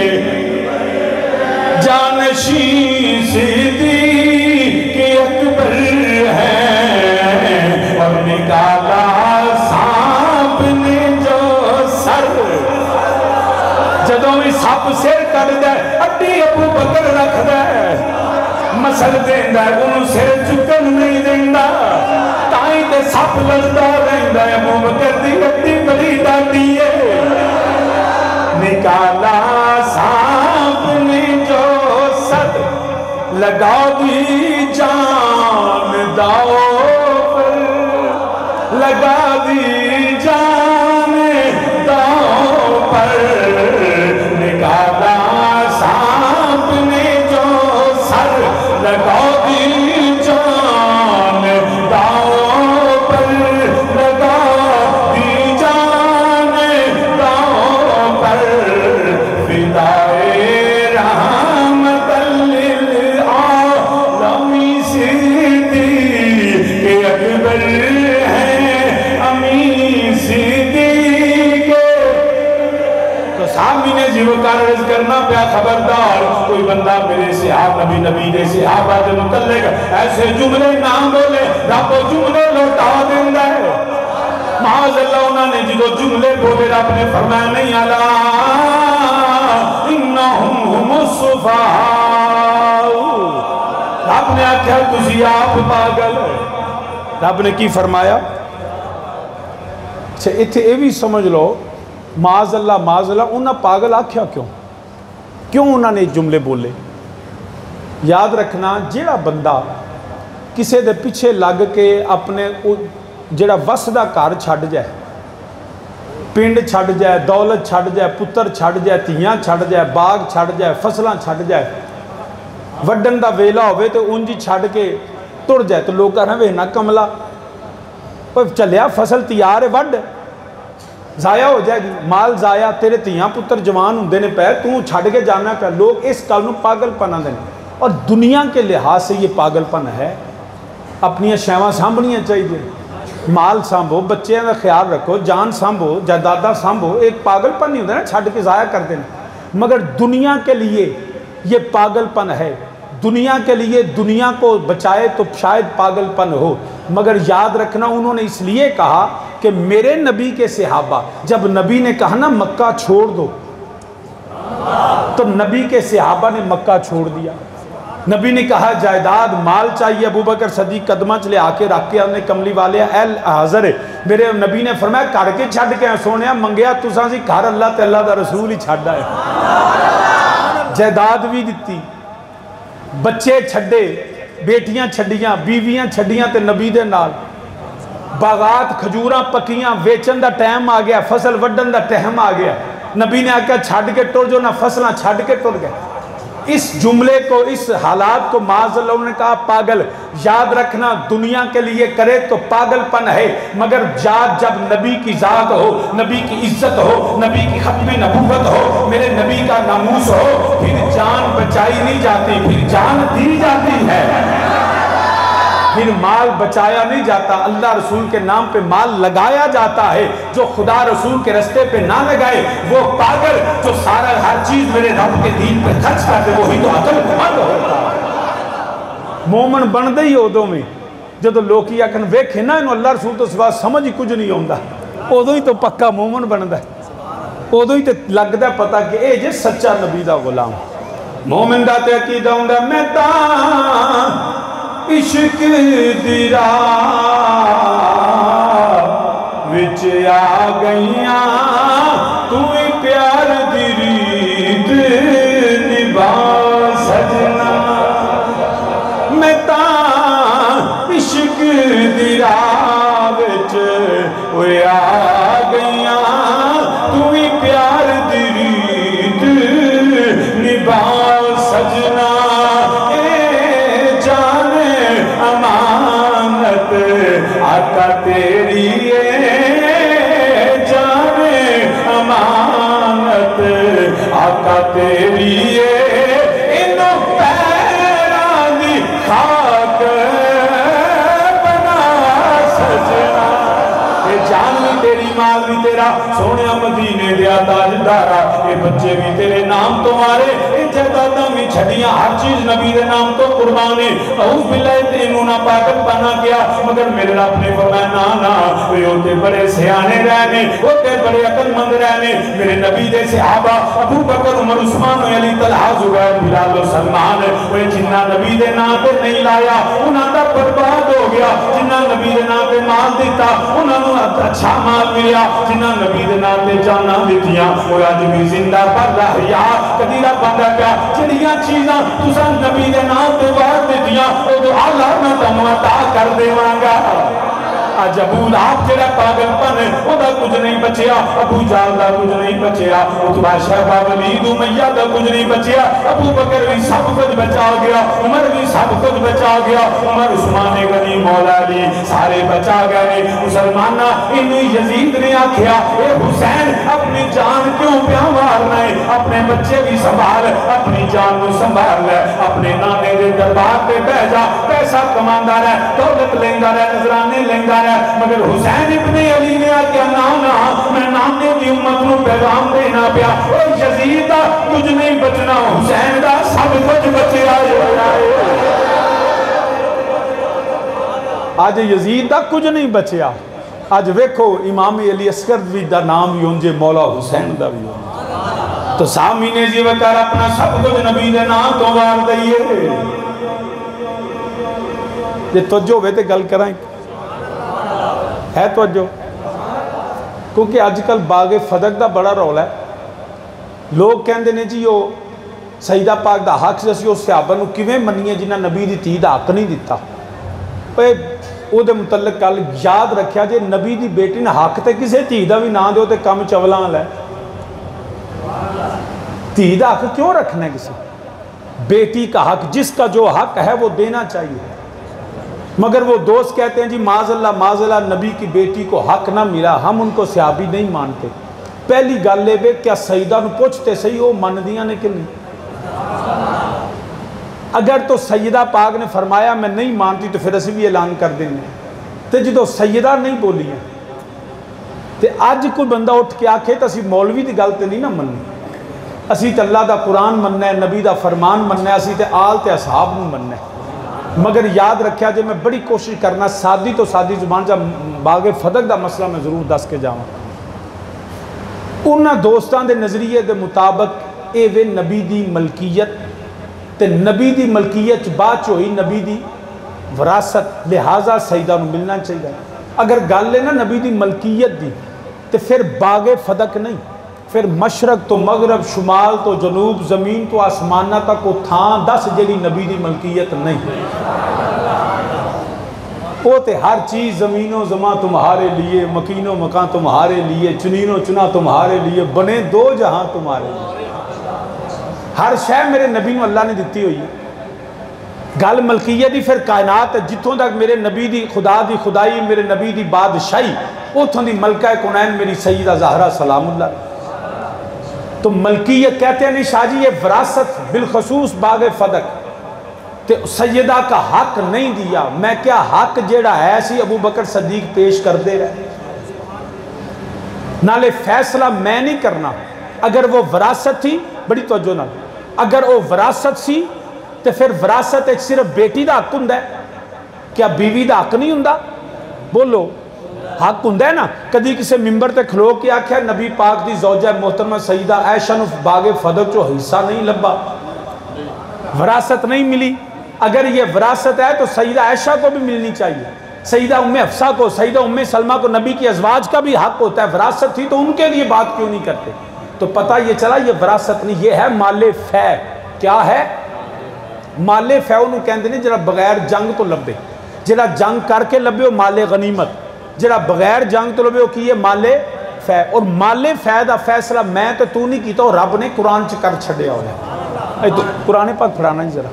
جانشین صدیق اکبر ہیں اور نکالا سانپ نے جو سر جدوں میں سانپ سر کر دے اڈی ابو بکر رکھ دے مسل دیندہ ہے انہوں سر چکن نہیں دیندہ تائیں تے سانپ لڑتا رہندہ ہے ابو بکر دی اڈی بڑی ڈاٹی ہے نکالا سانپ نے جو سر لگا دی جان داؤ پر لگا دی جان داؤ پر نکالا سانپ نے جو سر لگا دی جان داؤ پر لگا دی جان داؤ پر فدائے رحمت للعالمی صدیق اکبر ہیں امی صدیق تو سامنے نے جیو کار رض کرنا پیا خبردار کوئی بندہ میرے صحاب نبی دے صحابہ دے متعلق ایسے جملے نام بولے رب جملے لوٹا دیندہ ہے معاذ اللہ انہوں نے جدو جملے بولے رب نے فرمایا نہیں علا انہم ہم الصفاء رب نے آکھا تجھے آپ پاگل رب نے کی فرمایا اچھا اتھے اے بھی سمجھ لو معاذ اللہ انہاں پاگل آکھیا کیوں انہوں نے جملے بولے یاد رکھنا جیڑا بندہ کسے دے پیچھے لگ کے اپنے جیڑا وسدہ کار چھڑ جائے پنڈ چھڑ جائے دولت چھڑ جائے پتر چھڑ جائے تیاں چھڑ جائے باغ چھڑ جائے فصلاں چھڑ جائے وڈن دا ویلا ہوئے تو انجی چھڑ کے تڑ جائے تو لوگ کہنا وے نہ کملا چلیا فصل تیار ہے وڈ ضائع ہو جائے گی مال ضائع تیرے تیاں پتر جوان ہوندے نے پہ تو چھڑ کے جانا پہ لوگ اس کالنوں پاگل پنا دیں اور دنیا کے لحاظ سے یہ پاگل پن ہے اپنی شیوہ سامبنیاں چاہیے مال سامبو بچے کا خیال رکھو جان سامبو جائیداداں سامبو ایک پاگل پن نہیں ہوتا نا چھڑ کے ضائع کر دینا مگر دنیا کے لیے یہ پاگل پن ہے دنیا کے لیے دنیا کو بچائے تو شاید پاگل پن ہو مگر یاد رکھنا انہوں نے اس لیے کہا کہ میرے نبی کے صحابہ جب نبی نے کہا نا مکہ چھوڑ دو تو نبی کے صحابہ نے مکہ چھوڑ دیا نبی نے کہا جائیداد مال چاہیے ابو بکر صدیق قدمہ چلے آکے رکھ کے انہیں کملی والے اہل حاضر ہے میرے نبی نے فرمایا کر کے چھڑ کے سونیا منگیا تساں سی گھر اللہ تے اللہ دا رسول ہی چھڑا ہے جائیداد بھی دیتی بچے چھڑے بیٹیاں چھڑیاں بیویاں چھڑیاں تے نبی دے نال باغات کھجوراں پکیاں ویچن دا ٹائم آ گیا فصل وڈن دا ٹائم آ گیا نبی نے آکھا چھڑ کے ٹر جو نہ فصلاں چھڑ کے ٹر گئے اس جملے کو اس حالات کو معاذ اللہ نے کہا پاگل یاد رکھنا دنیا کے لیے کرے تو پاگل پن ہے مگر جب نبی کی ذات ہو نبی کی عزت ہو نبی کی ختم نبوت ہو میرے نبی کا ناموس ہو پھر جان بچائی نہیں جاتی پھر جان دی جاتی ہے پھر مال بچایا نہیں جاتا اللہ رسول کے نام پہ مال لگایا جاتا ہے جو خدا رسول کے رستے پہ نہ لگائے وہ پاگل جو سارا ہر چیز میرے رب کے دین پہ خرچ کرتے وہی تو عقل مند ہوتا مومن بن دے ہی عہدوں میں جب لوگ یہ کہن ویکھے نا انہوں اللہ رسول تو سوا سمجھ ہی کچھ نہیں ہوندہ عہدوں ہی تو پکا مومن بن دے عہدوں ہی تو لگ دے پتا کہ اے جے سچا نبی دا غلام مومن دا تے عقیدہ ہوندہ میں عشق دی راہ وچ آ گئیاں تو ہی پیار دی ریت نبھا سجنا میں تاں عشق دی راہ وچ آ گئیاں تو ہی پیار دی ریت نبھا سجنا اے جان امانت آقا تیری جان امانت آقا تیری انہوں پیران دی خاک بنا سجنا اے جان بھی تیری مال بھی تیرا سونے مدینے دیا تاجدارا اے بچے بھی تیرے نام تمہارے اے جدادہ بھی چھڑیاں ہر چیز نبی دے نام تو قربانے اعوذ باللہ انہوں نہ پاکت بنا کیا مگر میرے رب نے فرمایا نانا وہ ہوتے بڑے سیانے رہنے ہوتے بڑے عقل مند رہنے میرے نبی دے صحابہ ابو بکر عمر عثمان و علی طلحہ زبیر بلال و سلمان وہ جنہ نبی دے نام پہ نہیں لایا انہاں دا برباد ہو گیا جنہ نبی دے نام پہ مال دیتا انہاں نے اچھا مال ملیا جنہ نبی دے نام پہ جانا دیتیاں وہ آج بھی زندہ پر رہیا قدیرہ بندہ کیا چڑیاں چیزاں تساں نبی دے نام پہ بات دیتیاں وہ تو اللہ میں تمہتا کر دے مانگا آج ابو لہب جڑا پاگل پن وہ دا کچھ نہیں بچیا ابو جال دا کچھ نہیں بچیا اتبا شہبہ ولید امیہ دا کچھ نہیں بچیا ابو بکر بھی سب کچھ بچا گیا عمر بھی سب کچھ بچا گیا عمر عثمان غنی مولا علی سارے بچا گئے مسلمانہ انہی یزید نے آکھیا اے حسین اپنی جان کیوں پیا مارنا ہے اپنے بچے بھی سنبھال اپنی جان کو سنبھال لے اپنے نانے دے دربار پہ بھیجا پیسہ کماندہ رہے دولت لیندہ رہے نظرانے لیندہ رہے مگر حسین ابن علی نے آکیا نانا میں نانے دی امت نو پیغام دینا پیا اور یزید دا کچھ نہیں بچنا حسین دا سب کچھ بچے آئے آج یزید دا کچھ نہیں بچیا آج ویکھو امام علی اصغر بھی دا نام یونجے مولا حسین دا بھی یونجے تو سامین جی وکر اپنا سب کچھ نبی دے نام تو وار دئیے یہ توجہ ہوئے تے گل کرائیں ہے توجہ کیونکہ آج کل باغ فدق دا بڑا رول ہے لوگ کہندے نے جی وہ سیدہ پاک دا حق جیسی وہ صحابہ نو کیویں منیے جنہ نبی دی تھی دا حق نہیں دیتا او دے متعلق کل یاد رکھیا جے نبی دی بیٹی نے حق تے کسے تھی دا بھی نہ دے تے کم چولان لے تھی دا حق کیوں رکھنا ہے کسی بیٹی کا حق جس کا جو حق ہے وہ دینا چاہیے مگر وہ دوست کہتے ہیں جی معاذ اللہ نبی کی بیٹی کو حق نہ ملا ہم ان کو صحابی نہیں مانتے پہلی گل لے بے کیا سیدہ نو پوچھتے صحیح ہو مان دیا نے کہ نہیں اگر تو سیدہ پاک نے فرمایا میں نہیں مانتی تو پھر اسی بھی اعلان کر دیں گے تو جدو سیدہ نہیں بولی ہے تو آج کوئی بندہ اٹھ کے آکھے تو اسی مولوی دی گل تے نہیں نہ مننی اسی تے اللہ دا قرآن مننا ہے نبی دا فرمان مننا ہے اسی تے آل تے اصحاب نو مننا ہے مگر یاد رکھیا جے میں بڑی کوشش کرنا سادی تو سادی زبان جا باغ فدق دا مسئلہ میں ضرور دس کے جاؤں انہاں دوستان دے نظریے دے مطابق اے وے نبی دی ملکیت تے نبی دی ملکیت بات ہوئی نبی دی وراثت لہذا سیدہ نو ملنا چاہیے اگر گل ہے نا نبی دی ملکیت دی تے پھر باغ فدق نہیں پھر مشرق تو مغرب شمال تو جنوب زمین تو آسمانہ تک وہ تھان دس جیلی نبی دی ملکیت نہیں وہ تے ہر چیز زمین و زمان تمہارے لیے مکین و مکان تمہارے لیے چنین و چنا تمہارے لیے بنے دو جہاں تمہارے لیے ہر شے میرے نبی نو اللہ نے دیتی ہوئی گل ملکیت دی پھر کائنات ہے جتوں تک میرے نبی دی خدا دی خدائی میرے نبی دی بادشاہی اتھوں دی ملکہ کونین میری سیدہ زہرہ سلام اللہ تو ملکیت کہتے ہیں نہیں شاہ جی یہ وراثت بالخصوص باغ فدق تے سیدہ کا حق نہیں دیا میں کیا حق جیڑا ہے سی ابو بکر صدیق پیش کر دے رہے نالے فیصلہ میں نہیں کرنا اگر وہ وراثت تھی بڑی توجہ نہ اگر وہ وراثت سی تو پھر وراثت ایک صرف بیٹی دا حق ہوندا ہے کیا بیوی دا حق نہیں ہوندا بولو حق ہوندا ہے نا کدی کسے ممبر تے کھلو کے آکھیا نبی پاک دی زوجہ محترمہ سیدہ عائشہ نو باغ فدق چو حصہ نہیں لبا وراثت نہیں ملی اگر یہ وراثت ہے تو سیدہ عائشہ کو بھی ملنی چاہیے، سیدہ ام حفصہ کو، سیدہ ام سلمہ کو، نبی کی ازواج کا بھی حق ہوتا ہے، وراثت تھی تو ان کے لیے بات کیوں نہیں کرتے؟ تو پتہ یہ چلا یہ وراثت نہیں، یہ ہے مال فے۔ کیا ہے؟ مال فے انہوں کہندے نہیں جڑا بغیر جنگ تو لبے، جڑا جنگ کر کے لبے وہ مال غنیمت، جڑا بغیر جنگ تو لبے وہ کی ہے مال فے۔ اور مال فے دا فیصلہ میں تو نہیں کیتا، اور رب نے قرآن چ کر چھڈیا ہوا ہے۔ قرآن پاک پڑھانا ہی ذرا،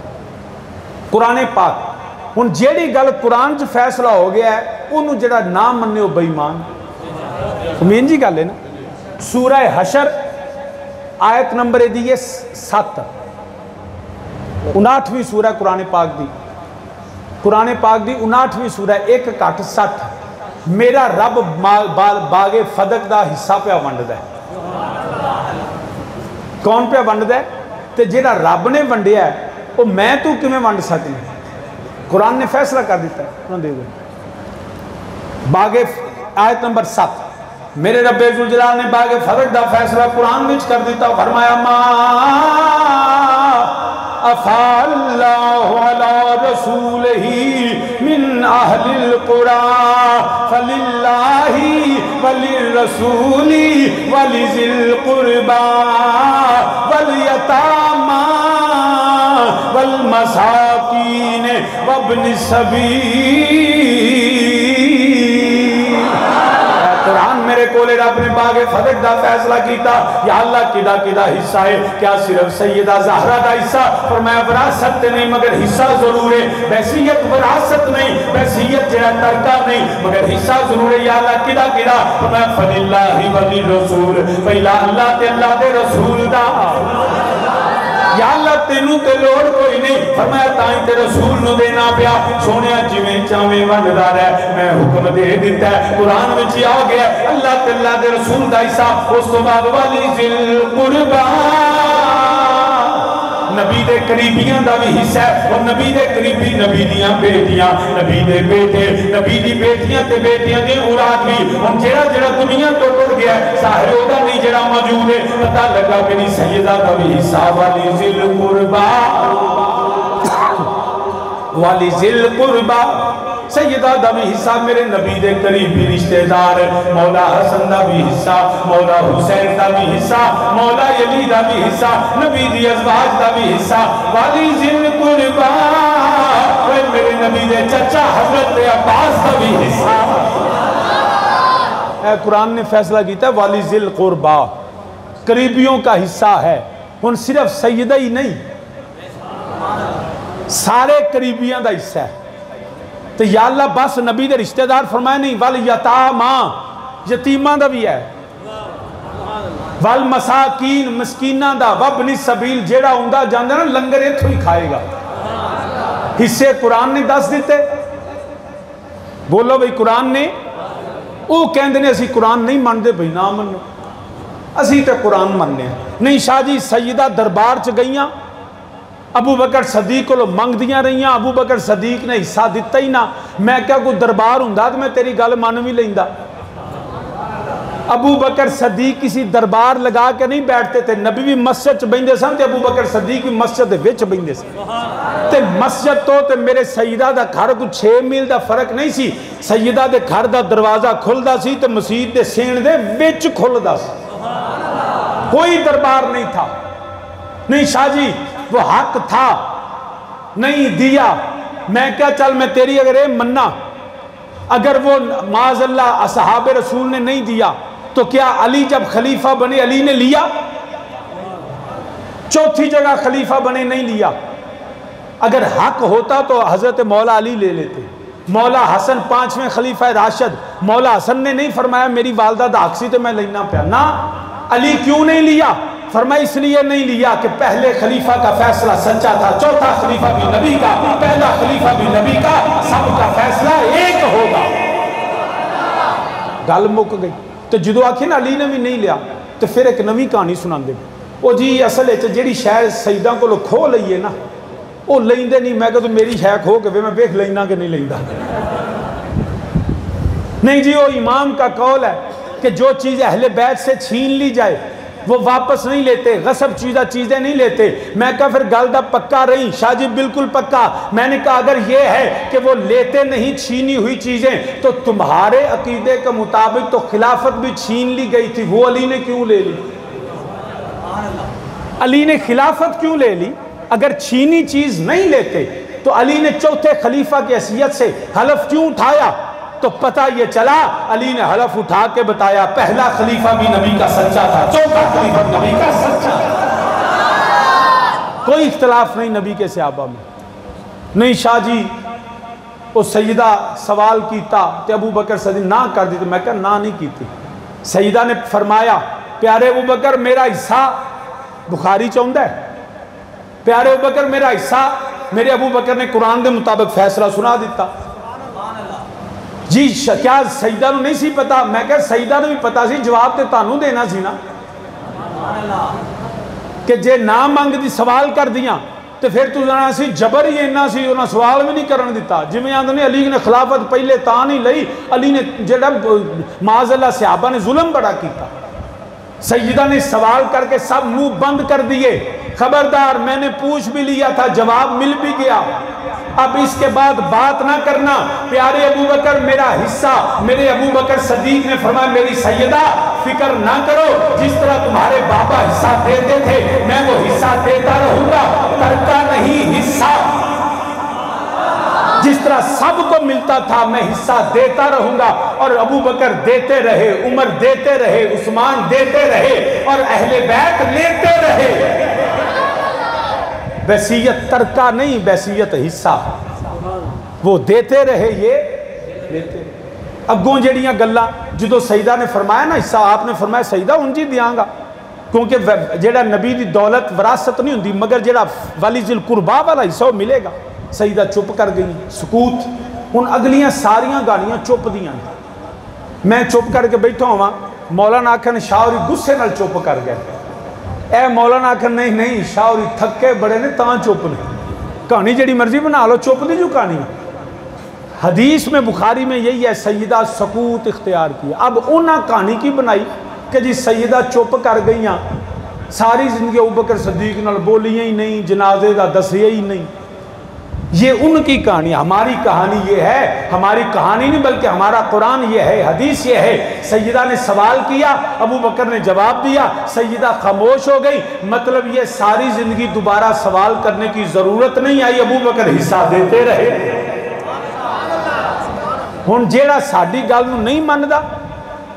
قرآن پاک ہن جیڑی گل قرآن چ فیصلہ ہو گیا ہے انہوں جڑا نہ مننے ہو بے ایمان۔ امین جی گل ہے نا۔ سورہ حشر آیت نمبر دیئے 7، 59ویں سورہ قرآن پاک دی، قرآن پاک دی 59ویں سورہ 1:60۔ میرا رب باغ فدق دا حصہ پہ ونڈ ہے۔ کون پہ ونڈ ہے؟ تے جیڑا رب نے ونڈیا ہے وہ میں تو کیویں ونڈ سکتی ہوں؟ قرآن نے فیصلہ کر دیتا ہے۔ باغ آیت نمبر 7، میرے رب ذوالجلال نے باغ فدق دا فیصلہ قرآن وچ کر دیتا، فرمایا ما افا اللہ علی رسولہ من اہل القرى فللہ وللرسول ولذی القربى والیتامى والمساکین وابن السبیل۔ قرآن میرے کولے رب نے باغ فدق دا فیصلہ کیتا، یا اللہ کدا کدا حصہ ہے؟ کیا صرف سیدہ زہرہ دا حصہ؟ فرمایا وراثت نہیں مگر حصہ ضرور ہے، بحثیت وراثت نہیں، بحثیت جہاں ترکہ نہیں مگر حصہ ضرور ہے۔ یا اللہ کدا کدا؟ فرمایا فللہ وللرسول، پہلا اللہ تے اللہ دے رسول دا۔ یا اللہ تینوں تے لوڑ کوئی نہیں، فرمایا تائیں تے رسول نو دینا پیا، سونیا جویں چاویں ونڈدا رہے، میں حکم دے دیتا ہے، قرآن وچ آ گیا اللہ تے اللہ دے رسول دا حصہ۔ اس تو بعد والی ذل قربا، نبی دے قریبیاں دا بھی حصہ ہے، اور نبی دے قریبی نبی دیاں بیٹیاں، نبی دے بیٹے، نبی دی بیٹیاں تے بیٹیاں دے اولاد بھی۔ ہن جڑا جڑا دنیا تو ٹر گیا ہے ظاہر ہوتا نہیں، جڑا موجود ہے پتہ لگا میری سیدہ دا بھی حصہ والی ذل قربا، والی ذل قربا، سیدہ دا بھی حصہ میرے نبی دے قریبی رشتہ دار، مولا حسن دا بھی حصہ، مولا حسین دا بھی حصہ، مولا علی دا بھی حصہ، نبی دی ازواج دا بھی حصہ، والی ذل قربا، میرے نبی دے چچا حضرت عباس دا بھی حصہ۔ اے قرآن نے فیصلہ کیتا ہے والی ذل قربا، قریبیوں کا حصہ ہے۔ ہن صرف سیدہ ہی نہیں، سارے قریبیاں دا حصہ ہے۔ تو یا اللہ بس نبی دے رشتہ دار فرمائے نہیں، والیتاما، یتیماں دا بھی ہے، والمساکین، مسکیناں دا، وابن السبیل، جیڑا ہوندہ جاندہ نا لنگر ایتھو ہی کھائے گا۔ حصے قرآن نے دس دیتے، بولو بھئی قرآن نے، وہ کہندے نے اسی قرآن نہیں ماندے بھئی نہ منو، اسی تے قرآن مننے ہیں۔ نہیں شاہ جی سیدہ دربار چ گئیاں، ابو بکر صدیق کو منگ دیاں رہیاں، ابو بکر صدیق نے حصہ دیتا ہی نہ، میں کیا کوئی دربار ہوندا تو میں تیری گل مان بھی لیندا۔ ابو بکر صدیق کسی دربار لگا کے نہیں بیٹھتے تھے، نبی بھی مسجد چ بیندے سن تے ابو بکر صدیق بھی مسجد دے وچ بیندے سن، تے مسجد تو تے میرے سیدہ دا گھر کو 6 میل دا فرق نہیں سی، سیدہ دے گھر دا دروازہ کھلدا سی تے مسجد دے سین دے وچ کھلدا سی، کوئی دربار نہیں تھا۔ نہیں شاہ جی وہ حق تھا نہیں دیا، میں کیا چل میں تیری اگر اے مننا، اگر وہ معاذ اللہ اصحاب رسول نے نہیں دیا تو کیا علی جب خلیفہ بنے علی نے لیا؟ چوتھی جگہ خلیفہ بنے نہیں لیا۔ اگر حق ہوتا تو حضرت مولا علی لے لیتے، مولا حسن 5ویں خلیفہ راشد، مولا حسن نے نہیں فرمایا میری والدہ دا حق سی تو میں لینا پیا، نہ علی کیوں نہیں لیا؟ فرمایا اس لیے نہیں لیا کہ پہلے خلیفہ کا فیصلہ سچا تھا، چوتھا خلیفہ بھی نبی کا، پہلا خلیفہ بھی نبی کا، سب کا فیصلہ ایک ہوگا۔ گل مک گئی۔ تو جدو آکھیں نا علی نے بھی نہیں لیا تو پھر ایک نوی کہانی سنان دے، وہ جی اصل ہے جیڑی شاید سیدہ کو لو کھو لئیے نا وہ لیندے نہیں، میں کہا تو میری شاید کھو کے میں بیک لینا کہ نہیں لیندہ، نہیں جی وہ امام کا قول ہے کہ جو چیز اہل بیت سے چھین لی جائے وہ واپس نہیں لیتے، غصب چیزہ چیزیں نہیں لیتے۔ میں کہا پھر گل دا پکا رہی؟ شاہ جی بالکل پکا۔ میں نے کہا اگر یہ ہے کہ وہ لیتے نہیں چھینی ہوئی چیزیں تو تمہارے عقیدے کے مطابق تو خلافت بھی چھین لی گئی تھی، وہ علی نے کیوں لے لی؟ علی نے خلافت کیوں لے لی؟ اگر چھینی چیز نہیں لیتے تو علی نے چوتھے خلیفہ کی حیثیت سے حلف کیوں اٹھایا؟ تو پتہ یہ چلا علی نے حلف اٹھا کے بتایا پہلا خلیفہ بھی نبی کا سچا تھا، چوتھا خلیفہ نبی کا سچا تھا۔ کوئی اختلاف نہیں نبی کے صحابہ میں۔ نہیں شاہ جی وہ سیدہ سوال کیتا کہ ابو بکر صدیق نہ کر دی، تو میں کہا نہ نہیں کیتی۔ سیدہ نے فرمایا پیارے ابو بکر میرا حصہ، بخاری چاہتا ہے پیارے ابو بکر میرا حصہ، میرے ابو بکر نے قرآن دے مطابق فیصلہ سنا دیتا۔ جی کیا سیدہ نو نہیں سی پتا؟ میں کہا سیدہ نو بھی پتا سی، جواب تے تانوں دینا سی نا، کہ جے نہ مانگ دی سوال کر دیاں تو پھر تو جانا سی جبر ہی اینا سی، انہاں سوال بھی نہیں کرن دیتا۔ جی میں آندھنے علی نے خلافت پہلے تاں نہیں لئی، علی نے جڑا معاذ اللہ صحابہ نے ظلم بڑا کیتا۔ سیدہ نے سوال کر کے سب منہ بند کر دیے، خبردار میں نے پوچھ بھی لیا تھا، جواب مل بھی گیا، اب اس کے بعد بات نہ کرنا۔ پیارے ابو بکر میرا حصہ، میرے ابو بکر صدیق نے فرمایا میری سیدہ فکر نہ کرو، جس طرح تمہارے بابا حصہ دیتے تھے میں وہ حصہ دیتا رہوں گا، ترکہ نہیں حصہ، جس طرح سب کو ملتا تھا میں حصہ دیتا رہوں گا۔ اور ابو بکر دیتے رہے، عمر دیتے رہے، عثمان دیتے رہے، اور اہل بیت لیتے رہے۔ وصیت ترکہ نہیں، وصیت حصہ، وہ دیتے رہے، یہ لیتے رہے۔ اگوں جڑیاں گلاں جدو سیدہ نے فرمایا نا حصہ، آپ نے فرمایا سیدہ انجی دیاں گا، کیونکہ جڑا نبی دی دولت وراثت نہیں ہوندی، مگر جڑا والی ذی القربہ والا حصہ وہ ملے گا۔ سیدہ چپ کر گئی، سکوت۔ ان اگلیاں ساریاں گالیاں چپ دیاں، میں چپ کر کے بیٹھا ہوا، مولانا آکھن شاہوری غصے نال چپ کر گئے۔ اے مولانا آکھن نہیں نہیں شاہوری تھکے بڑے نے تاں چپ نہیں، کہانی جڑی مرضی بنا لو، چپ دی جو کہانی۔ حدیث میں بخاری میں یہی ہے سیدہ سکوت اختیار کیا۔ اب انہاں کہانی کی بنائی کہ جی سیدہ چپ کر گئیاں، ساری زندگی ابوبکر صدیق نال بولیاں ہی نہیں، جنازے دا دسیا ہی نہیں، یہ ان کی کہانی۔ ہماری کہانی یہ ہے، ہماری کہانی نہیں بلکہ ہمارا قرآن یہ ہے، حدیث یہ ہے۔ سیدہ نے سوال کیا، ابو بکر نے جواب دیا، سیدہ خاموش ہو گئی، مطلب یہ ساری زندگی دوبارہ سوال کرنے کی ضرورت نہیں آئی، ابو بکر حصہ دیتے رہے۔ ہن جیڑا ساڈی گل نو نہیں مندا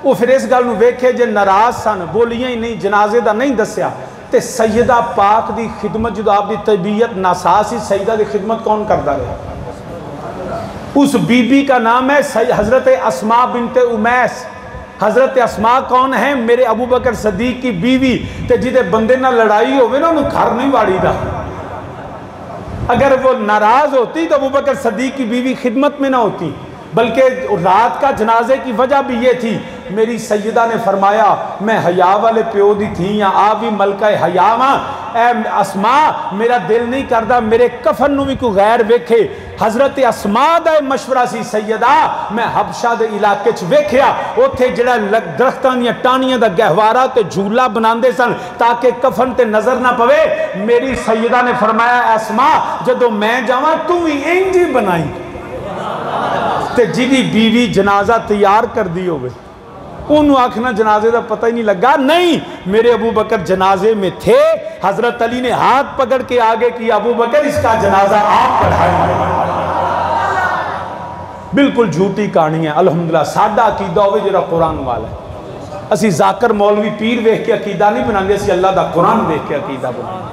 وہ پھر اس گل نو ویکھے جے ناراض سن، بولیاں ہی نہیں، جنازے دا نہیں دسیا، تے سیدہ پاک دی خدمت جدو آپ دی طبیعت ناساز ہی، سیدہ دی خدمت کون کردا رہا؟ اس بی بی کا نام ہے حضرت اسماء بنت امیس۔ حضرت اسماء کون ہیں؟ میرے ابو بکر صدیق کی بیوی، تے جدے بندے نہ لڑائی ہوئے نا انہوں گھر نہیں واڑی دا۔ اگر وہ ناراض ہوتی تو ابو بکر صدیق کی بیوی خدمت میں نہ ہوتی، بلکہ رات کا جنازے کی وجہ بھی یہ تھی، میری سیدہ نے فرمایا میں حیا والے پیو دی تھی یا آپ بھی ملکہ حیا ماں، اے اسماء میرا دل نہیں کردا میرے کفن نو بھی کوئی غیر ویکھے۔ حضرت اسماء دا مشورہ سی سیدہ، میں حبشہ دے علاقے چ ویکھیا اوتھے جڑا درختاں دیاں ٹانیاں دا گہوارہ تے جھولا بناندے سن تاکہ کفن تے نظر نہ پوے۔ میری سیدہ نے فرمایا اسماء جدو میں جاواں تو بھی انج ہی بنائی، تے جدی بیوی جنازہ تیار کر دی ہوئے انہوں آکھنا جنازے دا پتہ ہی نہیں لگا۔ نہیں، میرے ابو بکر جنازے میں تھے، حضرت علی نے ہاتھ پکڑ کے آگے کیا، ابو بکر اس کا جنازہ آپ پڑھائیں۔ بالکل جھوٹی کہانی ہے۔ الحمدللہ سادہ عقیدہ ہوئے جڑا قرآن والا ہے۔ اسی ذاکر مولوی پیر ویکھ کے عقیدہ نہیں بنانے، اسی اللہ دا قرآن ویکھ کے عقیدہ بنانے،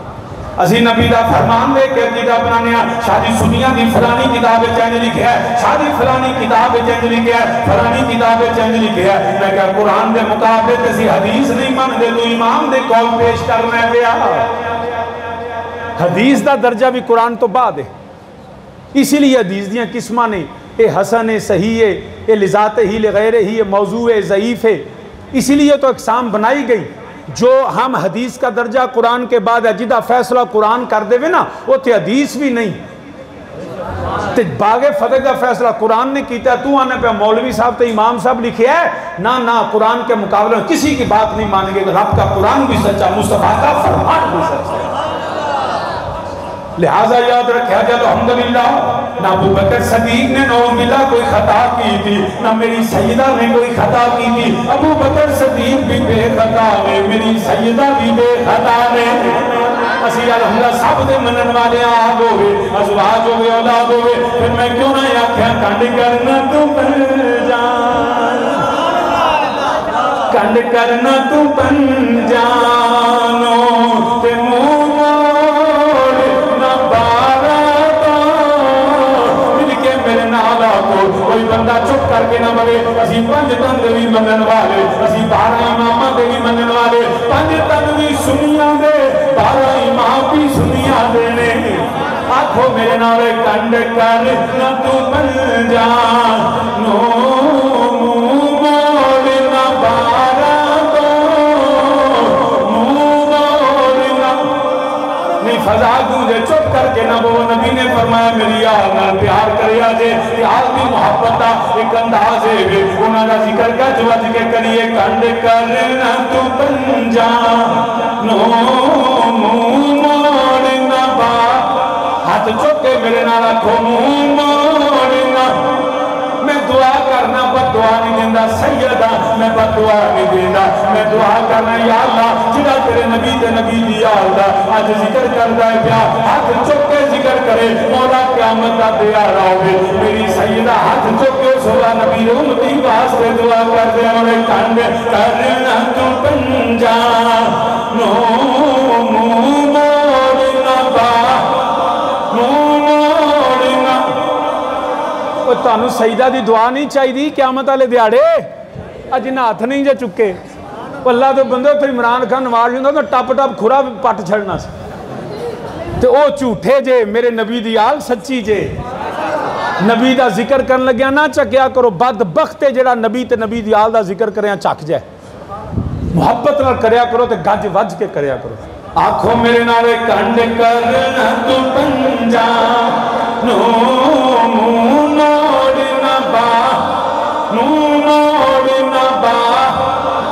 اسی نبی دا فرمان ویکھ کے عقیدہ بنانے۔ شادی سنیاں دی فلانی کتاب چینج لکھیا ہے، شادی فلانی کتاب چینج لکھیا ہے، فلانی کتاب چینج لکھیا ہے۔ میں کہا قرآن دے مقابلے تے اسی حدیث نہیں مان دے، تو امام دے قول پیش کرنا پیا۔ حدیث دا درجہ بھی قرآن تو بعد ہے، اسی لیے حدیث دیاں قسماں نے، اے حسن ہے، صحیح ہے، اے لذات ہی لغیر ہی، موضوع ہے، ضعیف ہے، اسی لیے تو اقسام بنائی گئی۔ جو ہم حدیث کا درجہ قرآن کے بعد ہے، جدہ فیصلہ قرآن کر دے وے نا وہ تے حدیث بھی نہیں، تے باغ فتح کا فیصلہ قرآن نے کیتا ہے، تو آنے پہ مولوی صاحب تے امام صاحب لکھے ہے نہ قرآن کے مقابلے میں کسی کی بات نہیں مانیں گے، رب کا قرآن بھی سچا، مصطفیٰ کا فرمان بھی سچا۔ لہٰذا یاد رکھا جب الحمدللہ نہ ابو بکر صدیق نے نعوذ کوئی خطا کی تھی، نہ میری سیدہ نے کوئی خطا کی تھی، ابو بکر صدیق بھی بے خطا نے، میری سیدہ بھی بے خطا نے۔ اسی الحمدللہ سب دے منن والے آگ ہوئے، ازواج ہوئے، اولاد ہوئے، پھر میں کیوں نہ آکھیا کنڈ کرنا تو بن جان، کنڈ کرنا تو بن جانو تے منہ موڑ نہ بارا تو مل کے میرے نالا کو کوئی بندہ چپ کر کے نہ مرے۔ اسی پنج تن دے بھی منن والے، اسی 12 امامہ دے بھی منن والے، پنج تن بھی سنیاں دے، 12 امام بھی سنیاں دے نے۔ آنکھوں میرے نالے کنڈ کرنا تو بن جانو منہ موڑ نہ بارا تو منہ موڑ نہ نہیں فضا گونجے چپ کر کے نہ وہ نبی نے فرمایا میری آل پیار کریا جے پیار بھی محبت دا ایک انداز ہے انہاں دا ذکر کا جو اج کے کریے کنڈ کرنا تو بن جانو منہ موڑ نہ بارا ہاتھ چکے میرے نالا کھو منہ موڑنا۔ میں دعا کرنا بد دعا نہیں دیندہ سیدہ، میں بد دعا نہیں دیندہ، میں دعا کرنا یا اللہ جڑا تیرے نبی تے نبی دیا اللہ آج ذکر کردہ ہے پیا ہاتھ چکے ذکر کرے مولا قیامت دا دیا راوے میری سیدہ ہاتھ چکے سولا نبی امتی واسطے دعا کر دے اور کنڈ کرنا تو بن جانو منہ موڑنا تانوں سیدہ دی دعا نہیں چاہی دی قیامت والے دیاڑے اج نہ ہاتھ نہیں جے چکے اللہ دے بندے پھر عمران خان نواز جوندا تو ٹپ ٹپ کھرا پٹ چھڑنا سی تے او جھوٹے جے میرے نبی دی آل سچی جے نبی دا ذکر کرن لگیا نہ چکیا کرو بدبخت جڑا نبی تے نبی دی آل دا ذکر کریاں چک جائے محبت نال کریا کرو تے گج وج کے کریا کرو۔ آنکھوں میرے نالے کنڈ کرنا تو بن جانو منہ موڑنا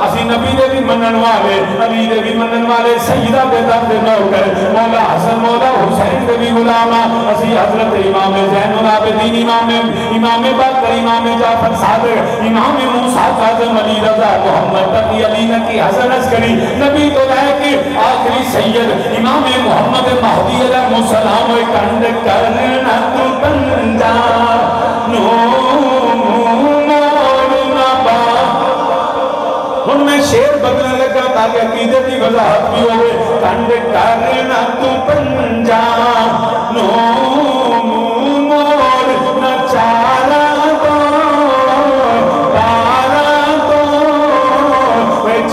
اسی نبی دے بھی منن والے نبی دے بھی منن والے سیدہ بے درد نوکر مولا حسن مولا حسین دے بھی غلامہ اسی حضرت امام زین العابدین امام باقر امام جعفر صادق امام موسیٰ کاظم علی رضا محمد تقی علی نقی حسن عسکری نبی تو لائے کہ آخری سید امام محمد مہدی علیہ السلام کنڈ کرنا تو بن جانو میں شیر بدلنے لگا تاکہ عقیدے کی وضاحت بھی ہوئے کنڈ کرنا تو بن جانو منہ موڑنا چارا تو پارا تو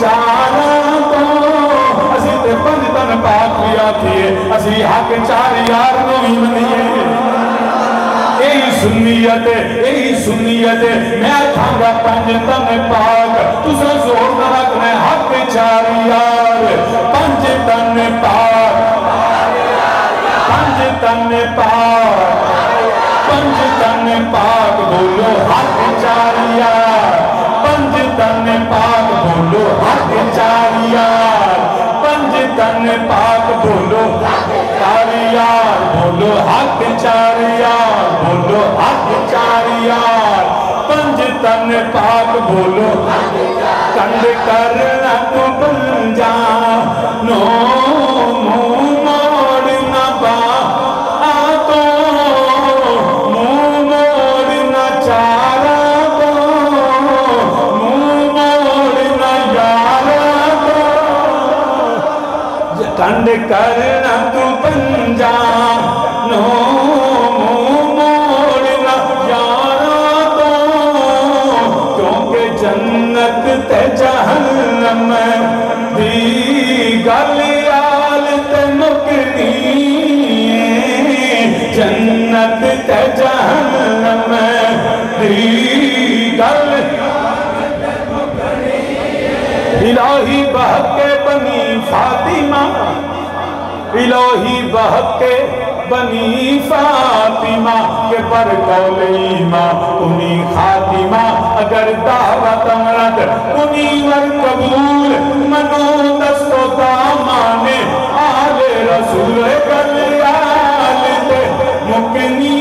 چارا تو اسی تے پنج تن پاک لیا تھے اسی حق چار یار نوی منیے یہی سنیت میں تھانگا پنج تن پاک تسا زور نہ رکھنے حق چار یار پنج تن پاک پنج تن پاک پنج تن پاک بولو حق چار یار پنج تن پاک بولو حق چار یار پنج تن پاک بولو چار یار بولو حق چار یار بولو حق چار یار پنج تن پاک بولو کنڈ کرنا تو بن جانو منہ موڑنا تو منہ موڑنا چارا تو منہ موڑنا یارا تو کنڈ کرنا تو بن جانو جنت تے جہنم دی گلیال تے مکنی جنت تے جہنم دی گلیال تے مکنی الہی بہک کے بنی فاطمہ الہی بہک کے بنی فاطمہ کے پر قول ایماں کنی خاتمہ اگر دعوت امرد کنی ور قبول منو دست و دامان آل رسول گلیال دے مکنی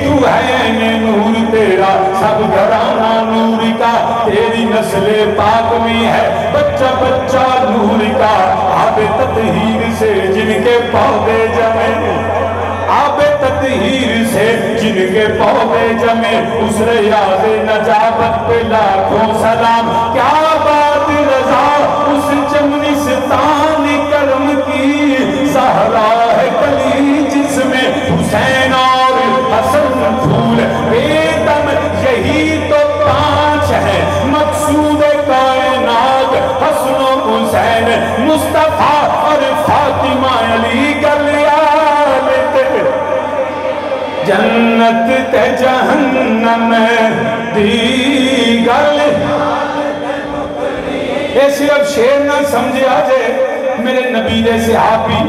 تو ہے نور تیرا سب گھرانہ نور کا تیری نسل پاک میں ہے بچہ بچہ نور کا آب تطہیر سے جن کے پودے جمے آب تطہیر سے جن کے پودے جمے اس ریاض نجابت پہ لاکھوں سلام کیا بات رضا اس چمنستان کرم کی زہرا ہے کلی جس میں حسین اور حسن پھول بیدم یہی تو پانچ ہے مقصود کائنات حسن و حسین مصطفیٰ اور فاطمہ علی گلیال تے جنت تے جہنم دی گل اے صرف شیر نہ سمجھے آجے میرے نبی دے صحابی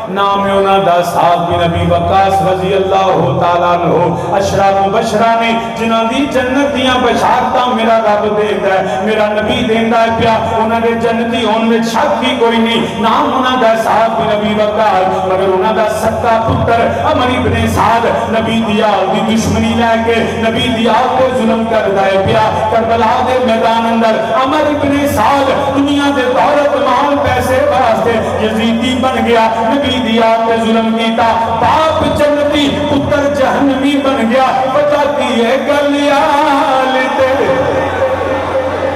نام انہاں دا صاحب بن ابی وقاص رضی اللہ تعالیٰ عنہ اشرا مبشرہ نے جنہاں دی جنت دیاں بشارتاں میرا رب دیندہ ہے میرا نبی دیندہ ہے پیا انہاں دے جنتی ہون میں شک بھی کوئی نہیں نام انہاں دا صاحب بن ابی وقاص مگر انہاں دا سکا پتر عمر ابن سعد نبی دیال دی دشمنی لے کے نبی دیال کو ظلم کر دائے پیا کربلا دے میدان اندر عمر ابن سعد دنیا دے دولت مال پیسے واسطے یزیدی بن گیا نبی دیا پہ ظلم کیتا باپ جنتی پتر جہنمی بن گیا پتا کی ہے گلیال تے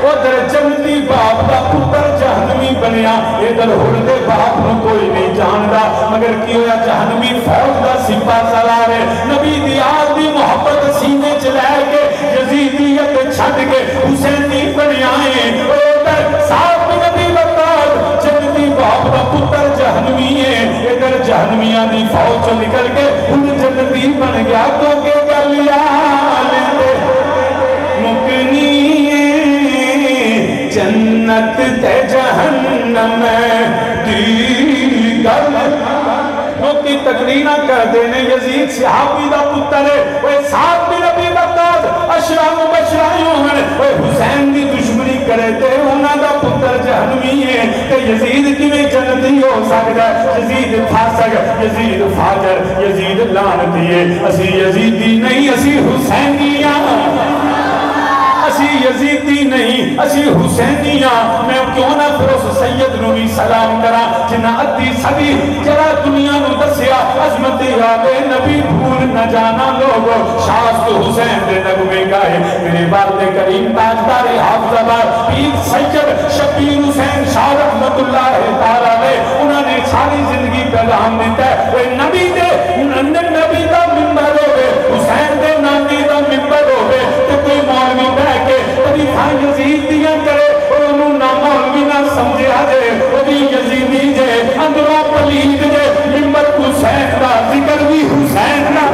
ادھر جنتی باپ دا پتر جہنمی بنیا ادھر ہردے باپ نو کوئی نہیں جاندہ مگر کی ہویا جہنمی فوج دا سپا سالارے نبی دیا دی محبت سینے چلائے کے یزیدیت چھٹ کے حسینی بنیائیں ادھر صاحب نبی وقت جنتی باپ دا پتر جہنمی ہے ادھر جہنمیاں دی فوج چو نکل کے ان جنتی بن گیا تو کہ گلیال تے مکنی جنت تے جہنم دی گل کی تقریرہ کر دینے یزید صحابی دا پتر ہے وہ صاحب بن ابی وقاص اشرا مبشرائیوں ہیں وہ حسین دی دشمنی کرے تے انہاں دا پتر جہنمی ہے کہ یزید کی میں جنتی ہو سکتا ہے یزید فاسق یزید فاجر یزید لعنتی ہے اسی یزیدی نہیں اسی حسینیاں اسی یزیدی نہیں اسی حسینیاں میں کیوں نہ پھر اس سید نو بھی سلام کرا جنہ ادھی صدی جرا دنیا نو دسیا عظمت یاد نبی بھول نہ جانا لوگو شاست حسین دے نغمے گائے میرے والد کریم تاجدار حافظ آباد پیر سید شبیر حسین شاہ رحمت اللہ تعالیٰ نے انہوں نے ساری زندگی پیغام دیتا ہے وہ نبی دے نبی دا ممبر ہوئے حسین دے نامی دا ممبر ہوئے تو کوئی مولوی بہ کے کبھی خان یزید دیا کرے اور انہوں نہ مولوی نہ سمجھے آجے کبھی یزیدی جے اندرہ پلید جے ممبر حسین دا ذکر بھی حسین دا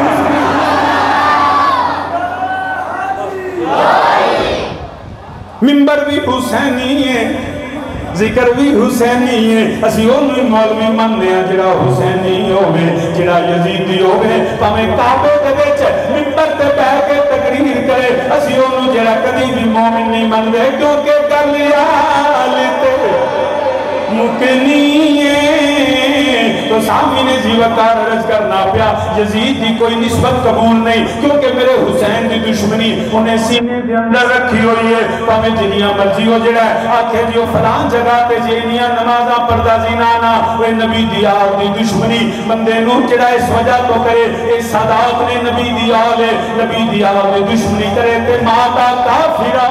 ممبر بھی حسینی ہے ذکر بھی حسینی ہے اسی انہوں مولوی مننے ہیں جڑا حسینی ہوئے جڑا یزیدی ہوئے پہمیں کعبے دے بیچ ممبر تے بہ کے تقریر کرے اسی انہوں جڑا کدی بھی مومن نہیں مننے کیونکہ گلیال تے مکنی تو سامنے جیوکار عرض کرنا پیا یزید دی کوئی نسبت قبول نہیں کیونکہ میرے حسین دی دشمنی انہیں سینے دے اندر رکھی ہوئی ہے پہمیں جنیاں مرضی ہو جڑا ہے آکھے دیو فلان جگہ پہ جینیاں نمازاں پردہ زینانا وہ نبی دیار دی دشمنی بندے نو جڑا اس وجہ تو کرے اس صداق نے نبی دیار لے نبی دیار دی دشمنی کرے تے ماتا کافرہ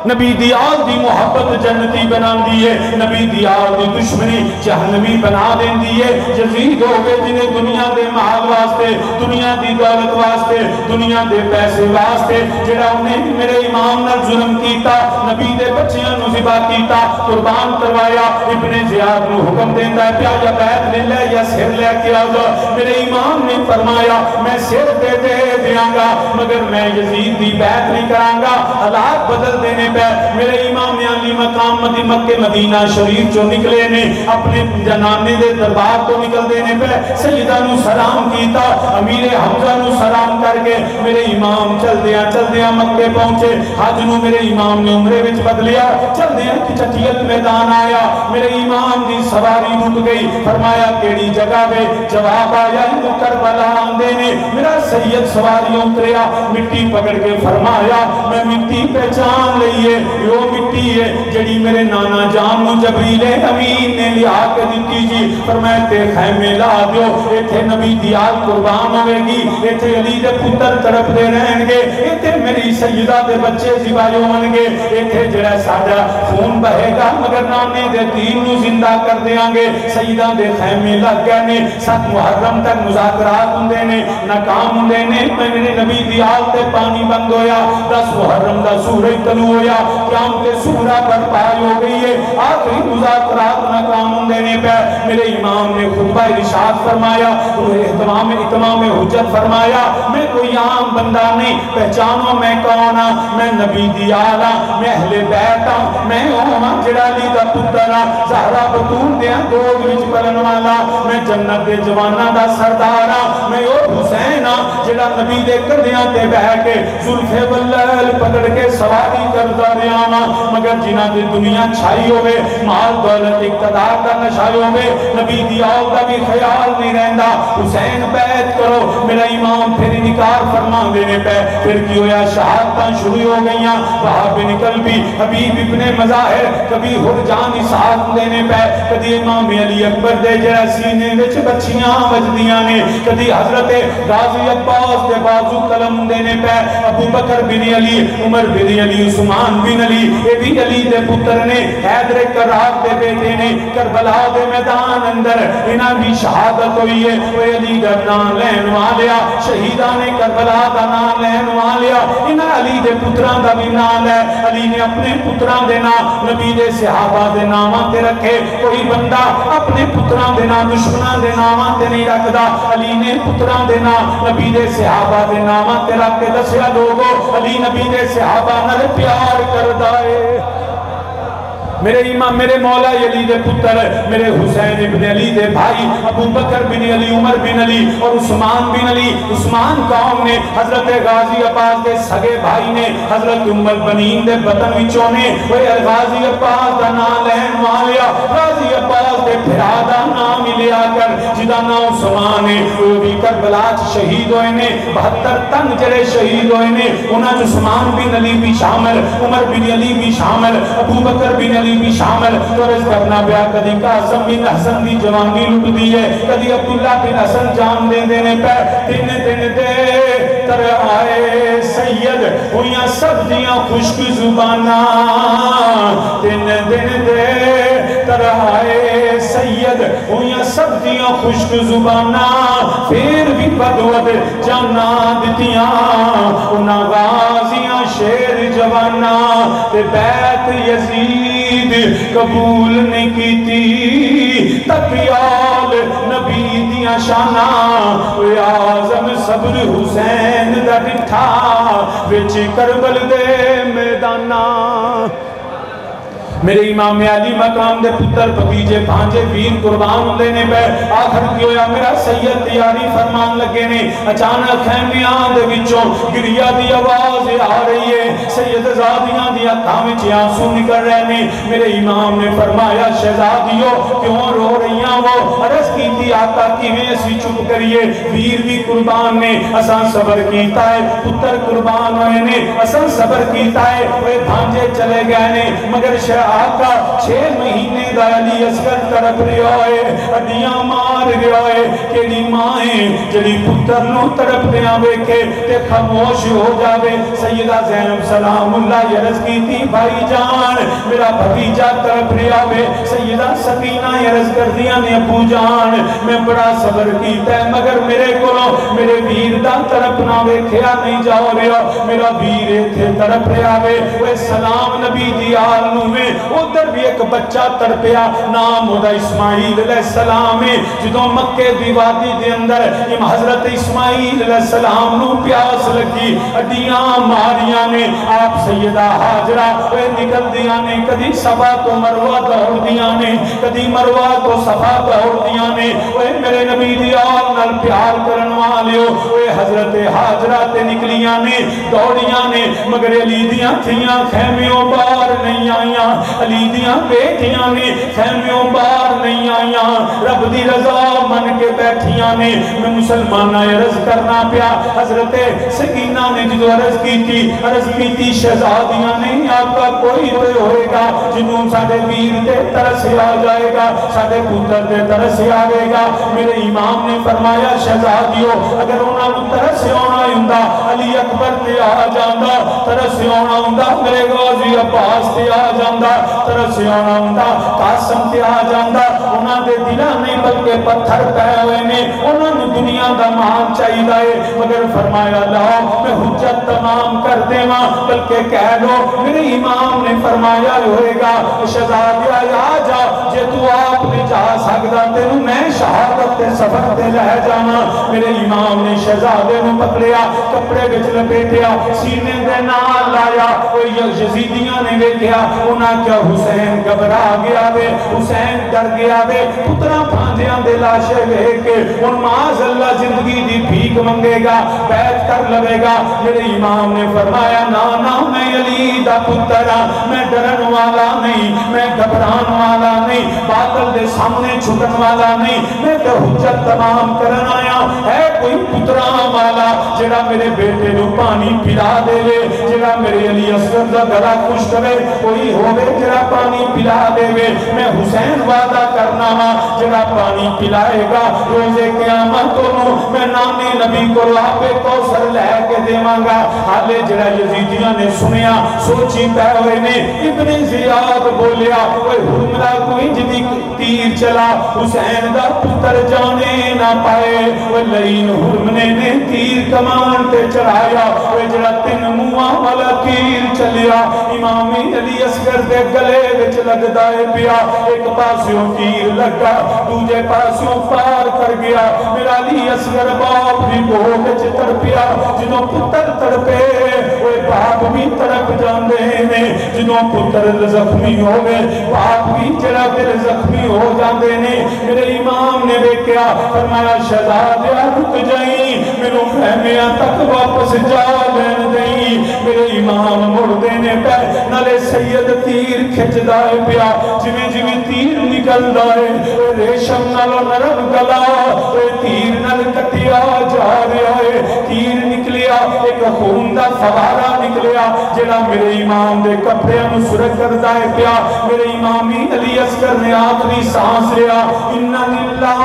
نبی دیار دی محبت جنتی بنا دیئے نبی دیار دی دشمنی جہنمی بنا دین دیئے یزید ہو گئے جنہیں دنیا دے محال واسطے دنیا دی دولت واسطے دنیا دے پیسے واسطے جڑا انہیں میرے امام نے ظلم کیتا نبی دے بچیاں نو ذبح کیتا قربان کروایا ابن زیاد نو حکم دیندہ ہے پیا یا بیت لے لے یا سر لے کے آجا میرے امام نے فرمایا میں سر دے دیاں گا مگر میں یزید دی بیت نہیں کرانگا حالات بدل دینے پہ میرے امام علی مقام مکے مدینہ شریف جو نکلے نے اپنے جنانے دے دربار تو نکل دینے پہ سیدہ نو سلام کیتا امیر حمزہ نو سلام کر کے میرے امام چل دیا مکے پہنچے حج نو میرے امام نے عمرے وچ بدلیا چل دیا کہ چٹیت میدان آیا میرے امام دی سواری رک گئی فرمایا کیڑی جگہ وے جواب آیا تو کربلا آندے نے میرا سید سواری اتریا مٹی پکڑ کے فرمایا میں مٹی پہچان لئیے یہ مٹی ہے جڑی میرے نانا جان نو جبریل امین نے لیا کے دیتی جی فرمایا تے خیمے لا دیو ایتھے نبی دی آل قربان ہوئے گی ایتھے علی دے پتر تڑپ دے رہن گے ایتھے میری سیدہ دے بچے زبائیوں ہون گے ایتھے جڑا ساڈا خون بہے گا مگر نانے دے دین نو زندہ کر دیاں گے سیدہ دے خیمے لگ گئے نے 7 محرم تک مذاکرات ہوندے نے ناکام ہوندے نے میرے نبی دی آل تے پانی بند ہویا 10 محرم دا سورج طلوع ہویا قیامت سورہ برپائی ہو گئی ہے آخری مذاکرات ناکام ہوندے نے پہ میرے امام نے خطبہ ارشاد فرمایا اتمام حجت فرمایا میں کوئی عام بندہ نہیں پہچانو میں کون ہاں میں نبی دی آل ہاں میں اہل بیت ہاں میں ہاں جڑا علی دا پتر ہاں زہرا بطول دیاں دوگ وچ پلن والا میں جنت دے جواناں دا سردار ہاں میں او حسین ہاں جڑا نبی دے کندھیاں تے بیٹھ کے زلف واللیل پکڑ کے سواری کردا رہیا ہاں مگر جنہاں دی دنیا چھائی ہوئے مال دولت اقتدار دا نشہ ہوئے نبی دی آل دا بھی خیال نہیں رہندا حسین بیعت کرو میرا امام پھر انکار فرما دینے پہ پھر کی ہویا شہادتاں شروع ہو گئیاں وہاں بن قلبی حبیب ابن مظاہر کبھی حرجان اسحاق دینے پہ کدی امام علی اکبر دے جڑا سینے وچ بچیاں وجدیاں نے کدی حضرت غازی عباس دے بازو قلم دینے پہ ابو بکر بن علی عمر بن علی عثمان بن علی یہ بھی علی دے پتر نے حیدر کرار دے بیٹے نے کربلا دے میدان اندر انہاں بھی شہادت ہوئی ہے وہ علی دا نام لین والیا شہیدان کربلا دا نام لین والیا انہاں علی دے پتران دا بھی نام ہے علی نے اپنے پتران دے نام نبی دے صحابہ دے ناماں تے رکھے کوئی بندہ اپنے پتران دے نام دشمنان دے ناماں تے نہیں رکھدا علی نے پتران دے نام نبی دے صحابہ دے ناماں تے رکھ کے دسیا لوگو علی نبی دے صحابہ نال پیار کردا ہے میرے امام میرے مولا علی دے پتر میرے حسین ابن علی دے بھائی ابو بکر بن علی عمر بن علی اور عثمان بن علی عثمان قوم نے حضرت غازی عباس دے سگے بھائی نے حضرت ام البنین دے بطن وچوں نے وہ غازی عباس دا نام لین والیا غازی عباس دے بھرا دا نام لیا کر جدا نام عثمان ہے وہ بھی کربلا شہید ہوئے نے 72 تن جڑے شہید ہوئے نے انہاں عثمان بن علی بھی شامل عمر بن علی بھی شامل ابو بکر بن علی بھی شامل تو رض کرنا بیا کدی قاسم بن حسن دی جوانی لٹ دی ہے کدی عبداللہ بن حسن جان دے دینے پہ تین دن دے تر آئے سید ہویاں سبزیاں خشک زبانہ تین دن دے تر آئے سید ہویاں سبزیاں خشک زبانہ پھر بھی بدود جانا دتیاں انہاں غازیاں شیر جوانہ تے بیت یزید قبول نہیں کیتی تقیال نبی دیاں شانہ وے آزم صبر حسین دا ڈٹھا وچ کربل دے میدانہ میرے امام علی مقام دے پتر بھتیجے بھانجے ویر قربان لینے پہ آخر کی ہویا میرا سید تیاری فرمان لگے نے اچانک خیمیاں دے وچوں گریا دی آواز آ رہی ہے سید زادیاں دی اکھاں وچ آنسو نکل رہے نے میرے امام نے فرمایا شہزادیو کیوں رو رہیاں وہ عرض کی تھی آقا کیویں اسی چپ کریے ویر بھی قربان نے اساں صبر کیتا ہے پتر قربان ہوئے نے اساں صبر کیتا ہے وہ بھانجے چلے گئے نے مگر آقا 6 مہینے دا علی اصغر طرف رہا ہے ہڈیاں مار رہا ہے کیڑی مائیں جڑی پتر نو طرف دیاں ویکھے تے خاموش ہو جاوے سیدہ زینب سلام اللہ عرض کی تھی بھائی جان میرا بھتیجا طرف رہا ہے سیدہ سکینہ عرض کر دیا نے ابو جان میں بڑا صبر کیتا ہے مگر میرے کولوں میرے ویر دا طرف نہ ویکھیا نہیں جا رہا میرا ویر تھے طرف رہا ہے وہ سلام نبی دی آل نو میں ادھر بھی ایک بچہ تڑپ پیا نام دا اسماعیل علیہ السلام ہے جدوں مکے دی وادی دے اندر حضرت اسماعیل علیہ السلام نو پیاس لگی ہڈیاں ماریاں نے آپ سیدہ حاجرہ وہ نکل دیاں نے کدی صفا تو مروہ دوڑ دیاں نے کدی مروہ تو صفا دوڑ دیاں نے وہ میرے نبی دی آل نال پیار کرن والیو وہ حضرت حاجرہ تے نکلیاں نے دوڑیاں نے مگر علی دیاں تھیاں خیمیوں باہر نہیں آئیاں علی دیاں بیٹھیاں نے خیمیوں باہر نہیں آئیاں رب دی رضا من کے بیٹھیاں نے میں مسلمانہ عرض کرنا پیا حضرت سکینہ نے جو عرض کی تھی شہزادیاں نے آقا کوئی تو ہوئے گا جنہوں ساڑے ویر دے ترس آ جائے گا ساڑے پتر دے ترس آئے گا میرے امام نے فرمایا شہزادیوں اگر انہوں ترس آنا ہوندا علی اکبر تے آ جاندا ترس آنا ہوندا میرے غازی عباس تے آ جاندا ترس آنا ہوندا قاسم تے آ جاندا انہاں دے دلاں نہیں بلکہ پتھر پے ہوئے نے انہاں نوں دنیا دا مان چاہیدا ہے مگر فرمایا لاؤ میں حجت تمام کر دیواں بلکہ کہہ لو میرے امام نے فرمایا ہوئے گا شہزادیہ آ جا جے تو آپ نے جا سکدا تینوں میں شہادت تے سفر تے لے جانا میرے امام نے شہزادے نوں پکڑیا کپڑے وچ لپیٹیا سینے دے نال لایا او یزیدیاں نے ویکھیا انہاں کیا حسین گھبرا گیا وے حسین ڈر گیا وے پتراں بھانجیاں دے لاشے ویکھ کے ہن معاذ اللہ زندگی دی بھیک منگے گا بیعت کر لوے گا میرے امام نے فرمایا نا میں علی دا پتر ہاں میں ڈرن والا نہیں میں گھبران والا نہیں باطل دے سامنے چھٹن والا نہیں میں تے حجت تمام کرن آیا ہے کوئی پتراں والا جڑا میرے بیٹے نو پانی پلا دے وے جڑا میرے علی اصغر دا گلا خشک کرے کوئی ہوے جڑا پانی پلا دے وے میں حسین وعدہ کرنا وا جڑا پانی پلائے گا روزے قیامت نو میں نانے نبی کو آب کوثر لے کے دیواں گا حالے جڑا یزیدیاں نے سنیا سوچی پے ہوئے نے ابن زیاد بولیا کوئی حرملہ کوئی جدی تیر چلا حسین دا پتر جانے نہ پائے وہ لئین حرمنے نے تیر کمان تے چڑھایا وہ جڑا تین موہاں والا تیر چلیا امام علی اصغر دے گلے وچ لگ دائے پیا ایک پاسیوں تیر لگا دوجے پاسیوں پار کر گیا میرا علی اصغر باپ بھی گوہ وچ تڑپیا جنہوں پتر تڑپے وہ باپ بھی تڑپ جاندے نے جنہوں پتر زخمی ہو گئے باپ بھی جڑا دل زخمی ہو جاندے نے میرے امام نے دیکھا فرمایا شہزادیہ رک جائیں میرے خیمیاں تک واپس جا لین دیں میرے امام مڑ دینے پہ نالے سید تیر کھچ دائے پیا جویں تیر نکل دائے ریشم نالو نرم گلا تیر نال کٹیا جا رہا ہے تیر نکلیا ایک خون دا فوارہ نکلیا جڑا میرے امام دے کپڑے سرک کرتا ہے پیا میرے امامی علی اصغر نے آخری سانس لیا انا للہ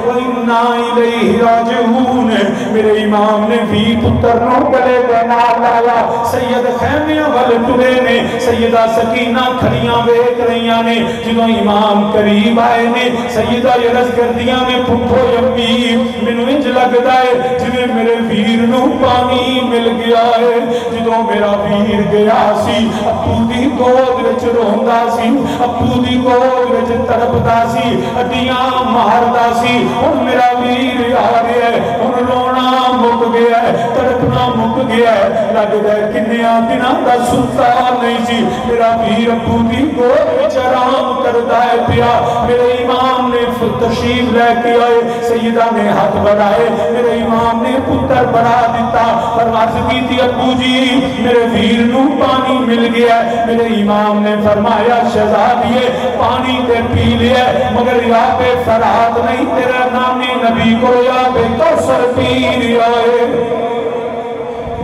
و انا الیہ راجعون میرے امام نے بھی پتر نو گلے دے نال لایا سید خیمیاں وال ٹرے نے سیدہ سکینہ کھڑیاں ویکھ رہیاں نے جدوں امام قریب آئے نے سیدہ عرض کردیاں نے پھپھو یمی مینوں انج لگدا ہے جویں میرے ویر نو پانی مل گیا ہے جدوں میرا ویر گیا سی ابو دی گود وچ روندا سی ابو دی گود وچ تڑپدا سی ہڈیاں ماردا سی ہن میرا ویر آ رہا ہے ہن رونا مک گیا ہے تڑپنا مک گیا ہے لگدا ہے کنیاں دناں دا ستا نہیں سی میرا ویر ابو دی گود وچ آرام کردا ہے پیا میرے امام نے تشریف لے کے آئے سیدہ نے ہاتھ بڑھائے میرے امام نے پتر بڑھا دیتا فرماز کی تھی ابو جی میرے ویر نو پانی مل گیا میرے امام نے فرمایا شہزادیے پانی تے پی لیا مگر یہاں پہ فرات نہیں تیرا نامی نبی کو یہاں پہ کوثر پی لیا ہے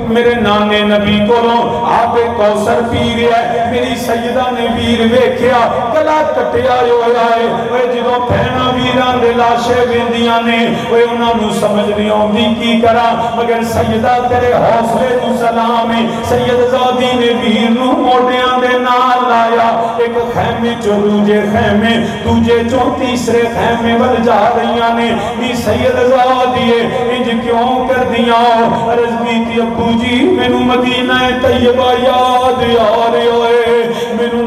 میرے نانے نبی کو آپ کوثر پی رہا ہے میری سیدہ نے ویر ویکھیا گلا کٹیا ہویا ہے وہ جدوں پہنا ویران دے لاشے ویندیاں نے وہ انہاں نوں سمجھ نہیں آندی کی کرا مگر سیدہ تیرے حوصلے تو سلام ہے سید زادی نے ویر نوں موڑیاں دے نال لایا ایک خیمے چو دوجے خیمے دوجے چو تیسرے خیمے ول جا رہیاں نے بھی سید زادی انج کیوں کر دیا عرض کی تھی ابو جی مینوں مدینہ طیبہ یاد آ رہے ہوئے مینوں